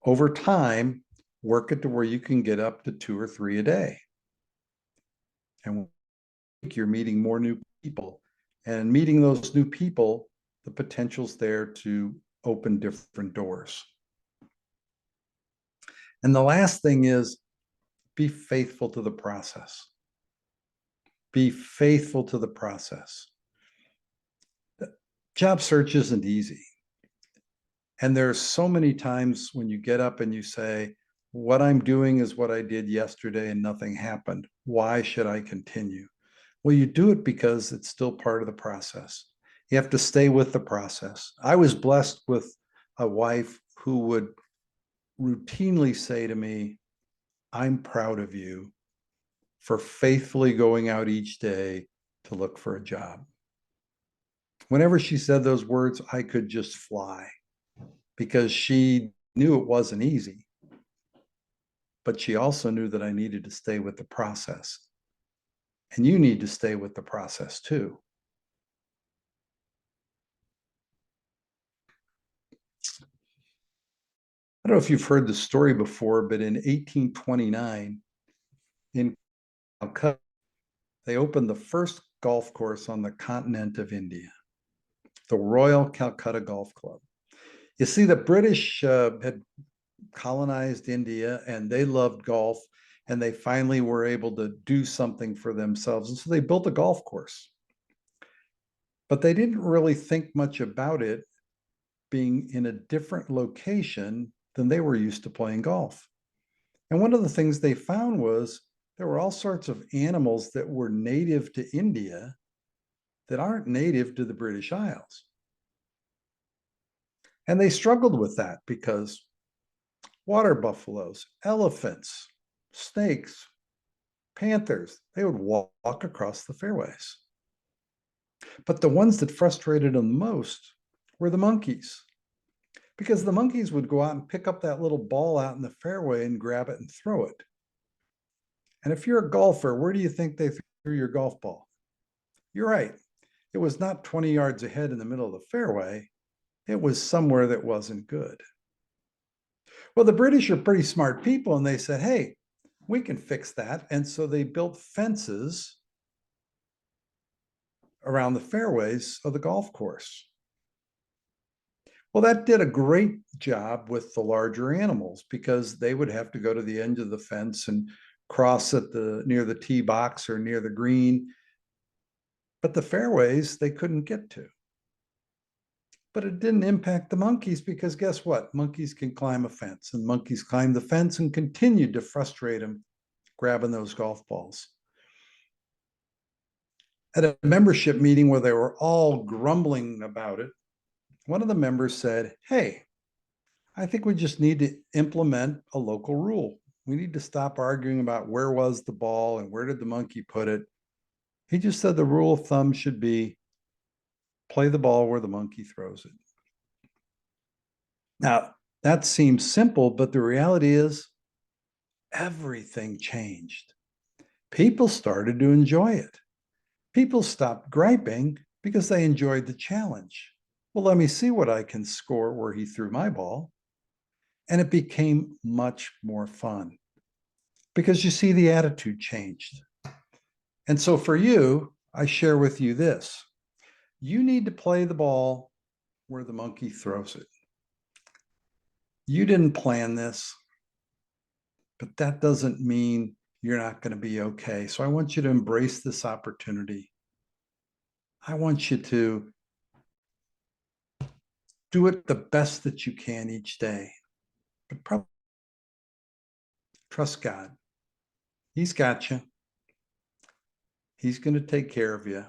Over time, work it to where you can get up to 2 or 3 a day. And you're meeting more new people. And meeting those new people, the potential's there to open different doors. And the last thing is, be faithful to the process. Be faithful to the process. Job search isn't easy. And there's so many times when you get up and you say, what I'm doing is what I did yesterday and nothing happened. Why should I continue? Well, you do it because it's still part of the process. You have to stay with the process. I was blessed with a wife who would routinely say to me, I'm proud of you for faithfully going out each day to look for a job. Whenever she said those words, I could just fly, because she knew it wasn't easy, but she also knew that I needed to stay with the process. And you need to stay with the process too. I don't know if you've heard the story before, but in 1829 in Calcutta, they opened the first golf course on the continent of India, the Royal Calcutta Golf Club. You see, the British had colonized India and they loved golf, and they finally were able to do something for themselves. And so they built a golf course. But they didn't really think much about it being in a different location than they were used to playing golf. And one of the things they found was there were all sorts of animals that were native to India that aren't native to the British Isles. And they struggled with that because water buffaloes, elephants, snakes, panthers, they would walk across the fairways. But the ones that frustrated them most were the monkeys, because the monkeys would go out and pick up that little ball out in the fairway and grab it and throw it. And if you're a golfer, where do you think they threw your golf ball? You're right. It was not 20 yards ahead in the middle of the fairway. It was somewhere that wasn't good. Well, the British are pretty smart people, and they said, hey, we can fix that. And so they built fences around the fairways of the golf course. Well, that did a great job with the larger animals, because they would have to go to the end of the fence and cross at near the tee box or near the green. But the fairways, they couldn't get to. But it didn't impact the monkeys, because guess what? Monkeys can climb a fence, and monkeys climbed the fence and continued to frustrate them grabbing those golf balls. At a membership meeting where they were all grumbling about it, one of the members said, hey, I think we just need to implement a local rule. We need to stop arguing about where was the ball and where did the monkey put it. He just said the rule of thumb should be play the ball where the monkey throws it. Now, that seems simple, but the reality is everything changed. People started to enjoy it. People stopped griping because they enjoyed the challenge. Well, let me see what I can score where he threw my ball. And it became much more fun, because you see, the attitude changed. And so for you, I share with you this. You need to play the ball where the monkey throws it. You didn't plan this, but that doesn't mean you're not going to be okay. So I want you to embrace this opportunity. I want you to do it the best that you can each day. But probably trust God. He's got you. He's going to take care of you.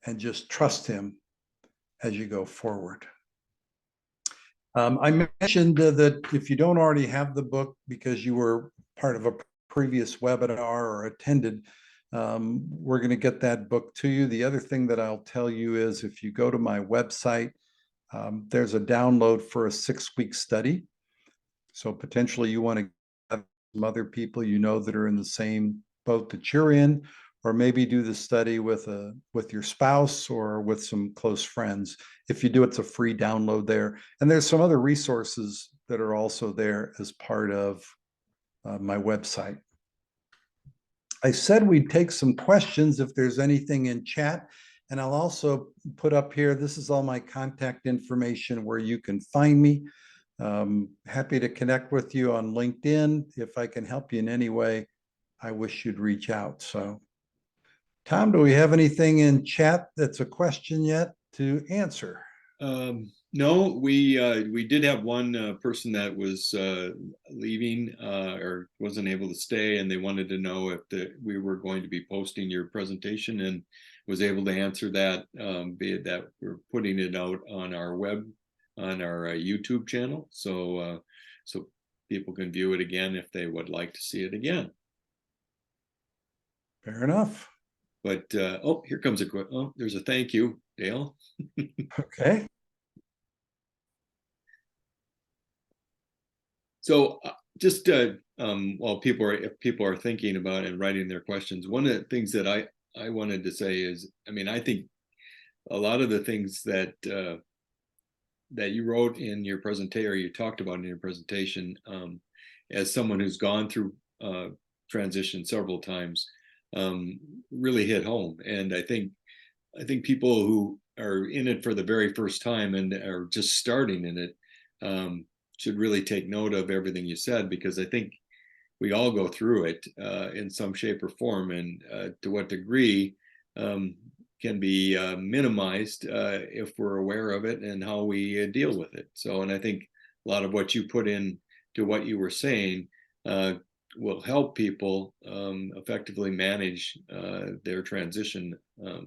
And just trust him as you go forward. I mentioned that if you don't already have the book because you were part of a previous webinar or attended, we're going to get that book to you. The other thing that I'll tell you is if you go to my website, there's a download for a 6-week study. So potentially you want to have some other people you know that are in the same boat that you're in, or maybe do the study with your spouse or with some close friends. If you do, it's a free download there. And there's some other resources that are also there as part of my website. I said we'd take some questions if there's anything in chat. And I'll also put up here, this is all my contact information where you can find me. Happy to connect with you on LinkedIn. If I can help you in any way, I wish you'd reach out. So, Tom, do we have anything in chat that's a question yet to answer? No, we did have one person that was leaving or wasn't able to stay, and they wanted to know if we were going to be posting your presentation, and was able to answer that, be it that we're putting it out on our YouTube channel, so people can view it again if they would like to see it again. Fair enough. But oh, here comes there's a thank you, Dale. Okay. So just while if people are thinking about and writing their questions, one of the things that I wanted to say is, I mean, I think a lot of the things that you wrote in your presentation, or you talked about in your presentation, as someone who's gone through transition several times, really hit home. And I think people who are in it for the very first time and are just starting in it should really take note of everything you said, because I think we all go through it in some shape or form, and to what degree can be minimized if we're aware of it and how we deal with it. So, and I think a lot of what you put in to what you were saying will help people effectively manage their transition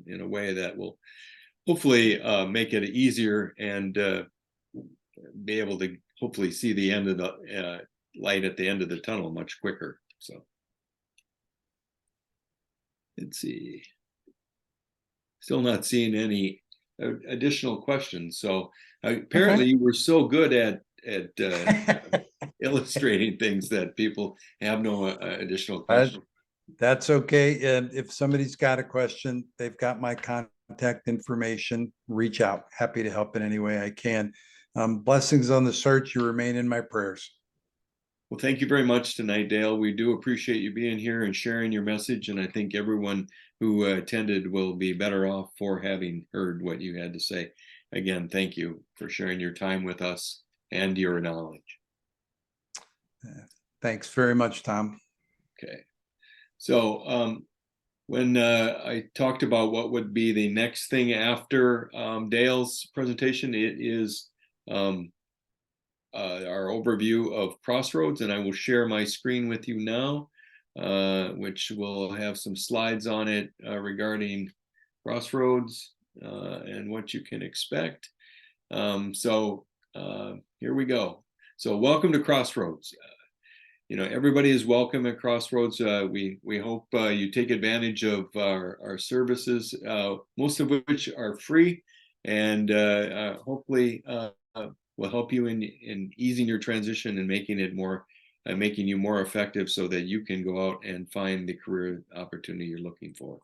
in a way that will hopefully make it easier, and be able to hopefully see the end of the light at the end of the tunnel much quicker. So let's see. Still not seeing any additional questions. So apparently you were so good at illustrating things that people have no additional questions. That's okay. And if somebody's got a question, they've got my contact information. Reach out. Happy to help in any way I can. Blessings on the search. You remain in my prayers. Well, thank you very much tonight, Dale. We do appreciate you being here and sharing your message. And I think everyone who attended will be better off for having heard what you had to say. Again, thank you for sharing your time with us and your knowledge. Thanks very much, Tom. Okay. So when I talked about what would be the next thing after Dale's presentation, it is our overview of Crossroads, and I will share my screen with you now, which will have some slides on it regarding Crossroads and what you can expect. So here we go. So welcome to Crossroads. You know, everybody is welcome at Crossroads. We hope you take advantage of our services, most of which are free, and hopefully will help you in easing your transition and making it more, making you more effective, so that you can go out and find the career opportunity you're looking for.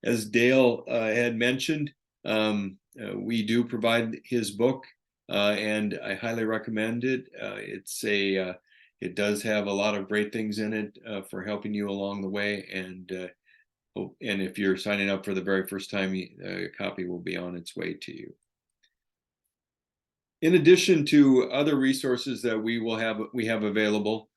As Dale had mentioned, we do provide his book, and I highly recommend it. It does have a lot of great things in it for helping you along the way, and if you're signing up for the very first time, a copy will be on its way to you. In addition to other resources that we have available,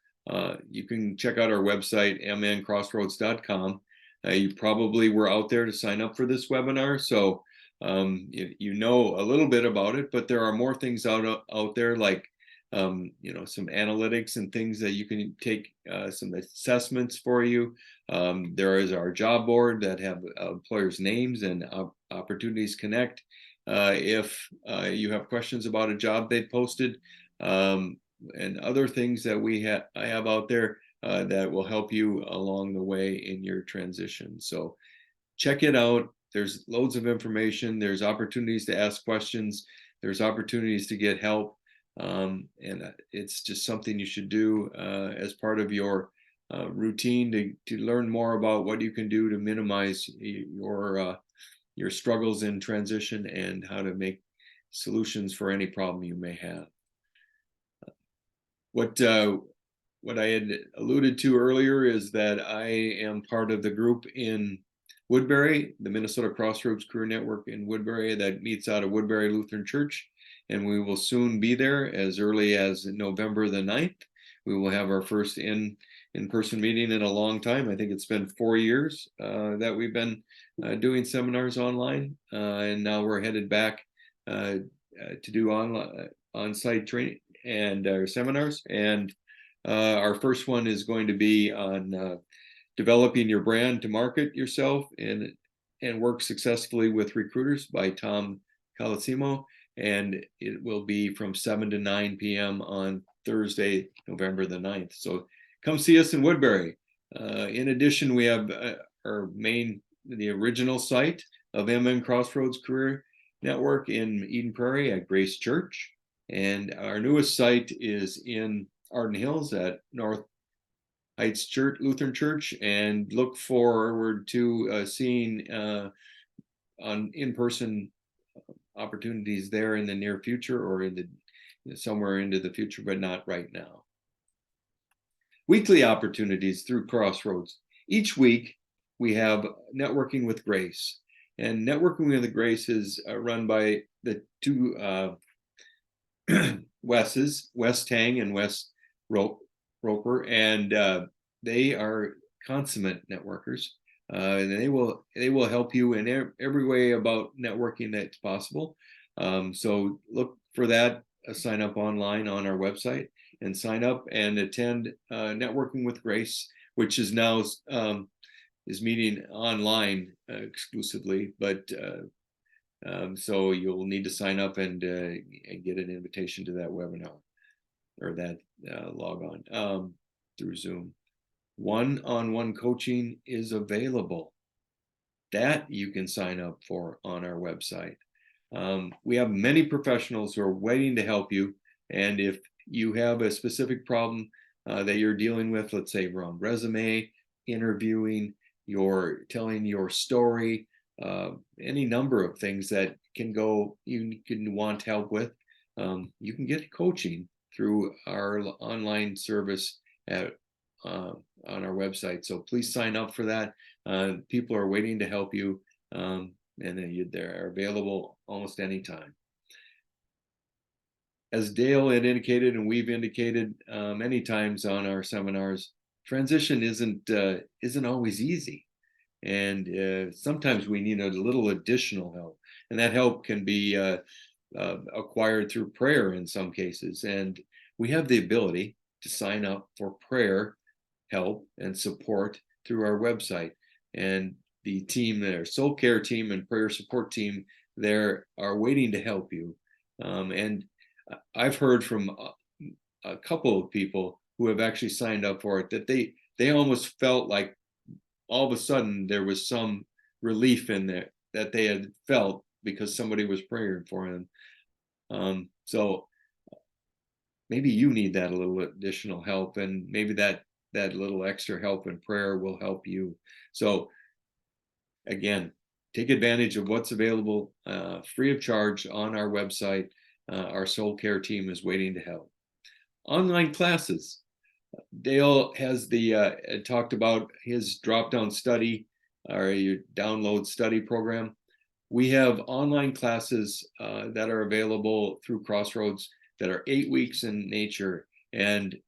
you can check out our website, mncrossroads.com. You probably were out there to sign up for this webinar, so you know a little bit about it, but there are more things out there, like some analytics and things that you can take, some assessments for you. There is our job board that have employers' names and opportunities connect. If you have questions about a job they posted, and other things that I have out there that will help you along the way in your transition. So check it out. There's loads of information. There's opportunities to ask questions. There's opportunities to get help. And it's just something you should do as part of your routine to learn more about what you can do to minimize your struggles in transition and how to make solutions for any problem you may have. What I had alluded to earlier is that I am part of the group in Woodbury, the Minnesota Crossroads Career Network in Woodbury, that meets out of Woodbury Lutheran Church, and we will soon be there as early as November the 9th. We will have our first in-person meeting in a long time. I think it's been 4 years that we've been doing seminars online, and now we're headed back to do on-site training and seminars. And our first one is going to be on developing your brand to market yourself and work successfully with recruiters by 𝙤𝙖𝙫𝙞𝙜𝙖, and it will be from 7 to 9 p.m. on Thursday, November the 9th. So come see us in Woodbury. In addition, we have the original site of MN Crossroads Career Network in Eden Prairie at Grace Church. And our newest site is in Arden Hills at North Heights Church, Lutheran Church, and look forward to seeing on in-person opportunities there in the near future, or somewhere into the future, but not right now. Weekly opportunities through Crossroads. Each week we have Networking with Grace, and Networking with Grace is run by the two Wes's, Wes Tang and Wes Roper, and they are consummate networkers. And they will help you in every way about networking that's possible. So look for that. Sign up online on our website and sign up and attend Networking with Grace, which is now is meeting online exclusively, but so you'll need to sign up and get an invitation to that webinar or that log on through Zoom. One-on-one coaching is available. That you can sign up for on our website. We have many professionals who are waiting to help you. And if you have a specific problem that you're dealing with, let's say around resume, interviewing, you're telling your story, any number of things that you can want help with, you can get coaching through our online service on our website. So please sign up for that. People are waiting to help you, and they're available almost anytime. As Dale had indicated, and we've indicated many times on our seminars, transition isn't always easy, and sometimes we need a little additional help, and that help can be acquired through prayer in some cases. And we have the ability to sign up for prayer help and support through our website, and the team there, soul care team and prayer support team there, are waiting to help you. And I've heard from a couple of people who have actually signed up for it that they almost felt like all of a sudden there was some relief in there that they had felt because somebody was praying for them. So maybe you need that a little additional help, and maybe that little extra help in prayer will help you. So again, take advantage of what's available free of charge on our website. Our soul care team is waiting to help. Online classes. Dale has talked about his drop-down study or your download study program. We have online classes that are available through Crossroads that are 8 weeks in nature, and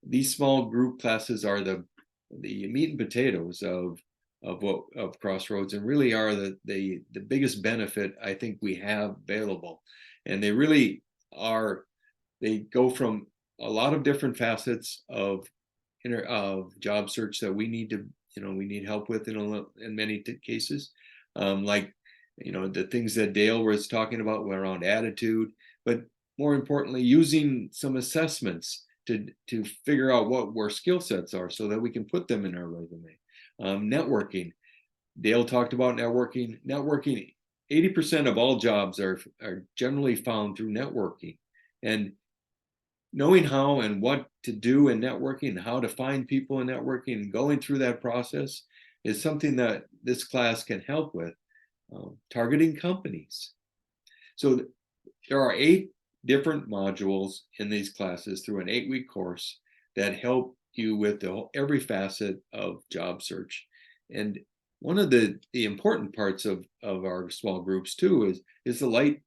these small group classes are the meat and potatoes of of Crossroads, and really are the biggest benefit I think we have available. And they really are, they go from a lot of different facets of job search that we need to, we need help with in many cases. Like, the things that Dale was talking about were around attitude, but more importantly, using some assessments to figure out what our skill sets are so that we can put them in our resume. Networking. Dale talked about networking. 80% of all jobs are generally found through networking. And knowing how and what to do in networking, and how to find people in networking, and going through that process is something that this class can help with. Targeting companies. So there are 8 different modules in these classes through an 8-week course that help you with every facet of job search. And one of the important parts of our small groups too is the light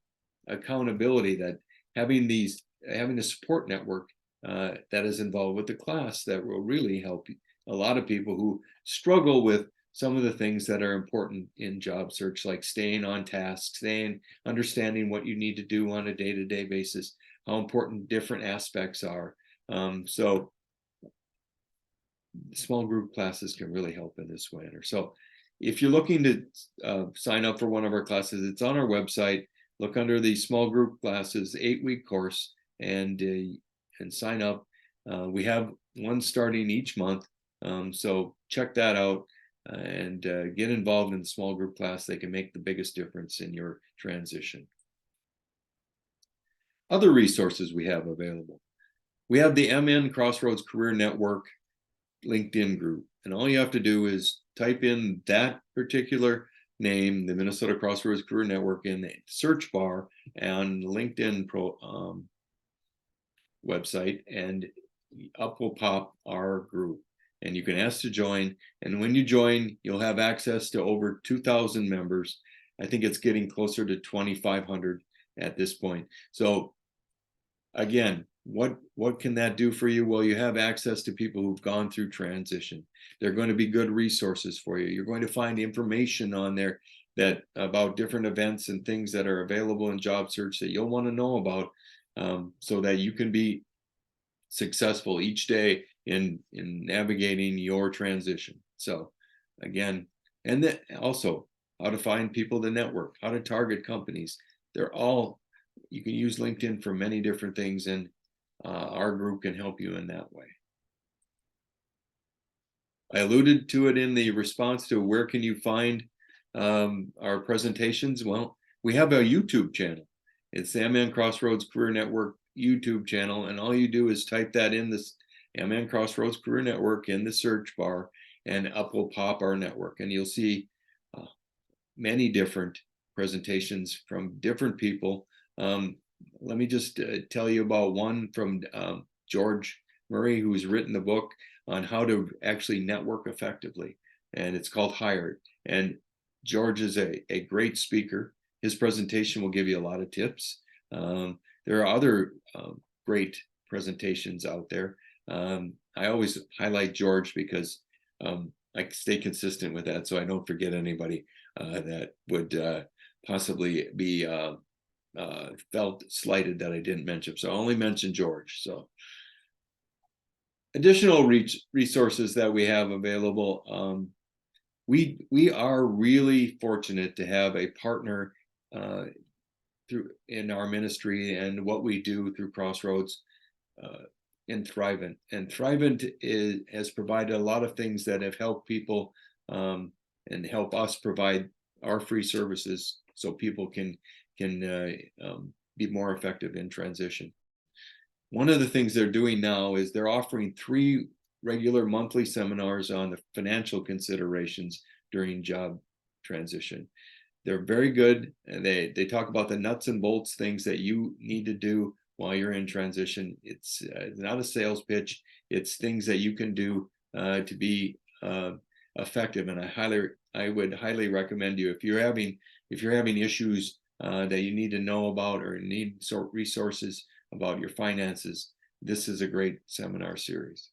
accountability, that having a support network that is involved with the class that will really help a lot of people who struggle with some of the things that are important in job search, like staying on task, understanding what you need to do on a day-to-day basis, how important different aspects are. So small group classes can really help in this manner. So if you're looking to sign up for one of our classes, it's on our website. Look under the small group classes 8-week course and sign up. We have one starting each month, so check that out and get involved in the small group class. They can make the biggest difference in your transition. Other resources we have available. We have the MN Crossroads Career Network LinkedIn group, and all you have to do is type in that particular name, the Minnesota Crossroads Career Network, in the search bar on LinkedIn website, and up will pop our group, and you can ask to join. And when you join, you'll have access to over 2,000 members. I think it's getting closer to 2,500 at this point. So again, what can that do for you? Well, you have access to people who've gone through transition. They're going to be good resources for you. You're going to find information on there about different events and things that are available in job search that you'll want to know about, so that you can be successful each day in navigating your transition. So again, and then also how to find people to network, how to target companies. You can use LinkedIn for many different things, and our group can help you in that way. I alluded to it in the response to where can you find our presentations. Well, we have a YouTube channel. It's the MN Crossroads Career Network YouTube channel, and all you do is type that in, this MN Crossroads Career Network, in the search bar, and up will pop our network, and you'll see many different presentations from different people. Let me just tell you about one from George Murray, who's written the book on how to actually network effectively, and it's called Hired. And George is a great speaker. His presentation will give you a lot of tips. There are other great presentations out there. I always highlight George because I stay consistent with that, so I don't forget anybody that would possibly be felt slighted that I didn't mention. So I only mentioned George. So additional resources that we have available. We are really fortunate to have a partner in our ministry and what we do through Crossroads in 𝙤𝙘𝙀. And 𝙤𝙬𝙀 has provided a lot of things that have helped people and help us provide our free services so people can be more effective in transition. One of the things they're doing now is they're offering 3 regular monthly seminars on the financial considerations during job transition. They're very good. They talk about the nuts and bolts things that you need to do while you're in transition. It's not a sales pitch. It's things that you can do to be effective. And I would highly recommend you, if you're having issues that you need to know about or need resources about your finances, this is a great seminar series.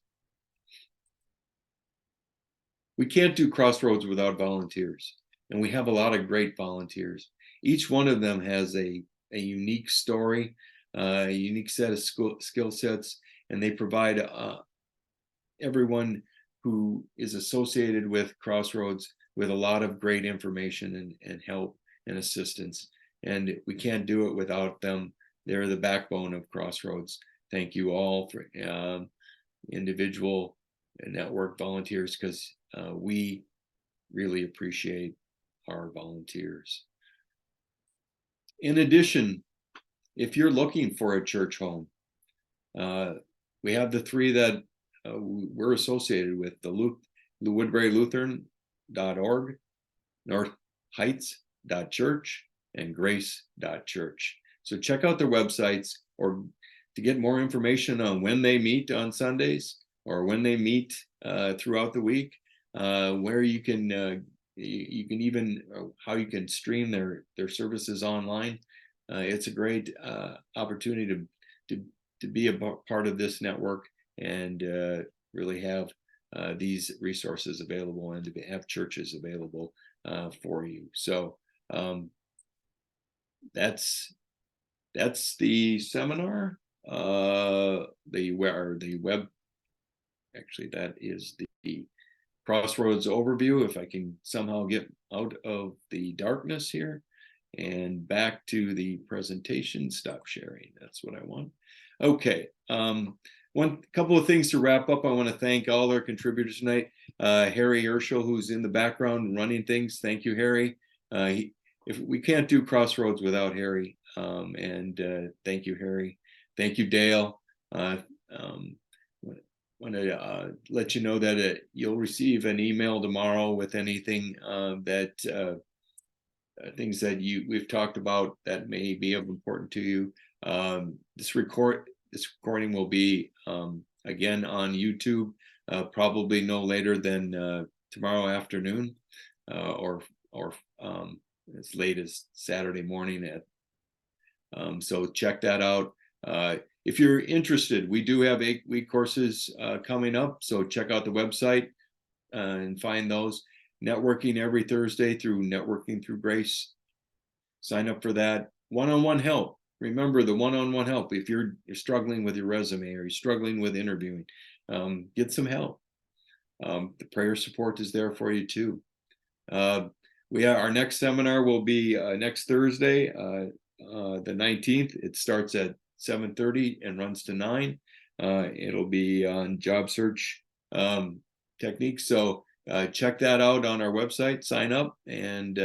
we can't do Crossroads without volunteers, and we have a lot of great volunteers. Each one of them has a unique story, a unique set of skill sets, and they provide everyone who is associated with Crossroads with a lot of great information and help and assistance. And we can't do it without them. They're the backbone of Crossroads. Thank you all for individual network volunteers, because we really appreciate our volunteers. In addition, if you're looking for a church home, we have the three that we're associated with: the WoodburyLutheran.org, NorthHeights.church, and Grace.church. So check out their websites, or to get more information on when they meet on Sundays or when they meet throughout the week, where you can even how you can stream their services online. It's a great opportunity to be a part of this network and really have these resources available and to have churches available for you. So that's the seminar. The web, actually, that is the Crossroads overview. If I can somehow get out of the darkness here and back to the presentation, stop sharing. That's what I want. Okay. One couple of things to wrap up. I want to thank all our contributors tonight. Harry Urschel, who's in the background running things. Thank you, Harry. If we can't do Crossroads without Harry, and thank you, Harry. Thank you, Dale. Want to let you know that you'll receive an email tomorrow with anything things that we've talked about that may be of importance to you. This recording will be again on YouTube, probably no later than tomorrow afternoon, or as late as Saturday morning. So check that out. If you're interested, we do have 8-week courses coming up, so check out the website and find those. Networking every Thursday through Networking Through Grace. Sign up for that. One-on-one help. Remember the one-on-one help. If you're struggling with your resume or you're struggling with interviewing, get some help. The prayer support is there for you too. Our next seminar will be next Thursday, the 19th. It starts at 7:30 and runs to 9. It'll be on job search techniques. So check that out on our website. Sign up and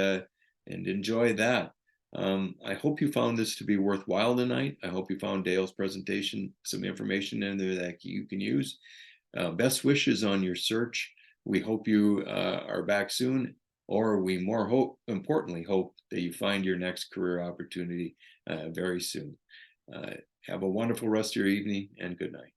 enjoy that. I hope you found this to be worthwhile tonight. I hope you found Dale's presentation some information in there that you can use. Best wishes on your search. We hope you are back soon, or we importantly hope that you find your next career opportunity very soon. Have a wonderful rest of your evening, and good night.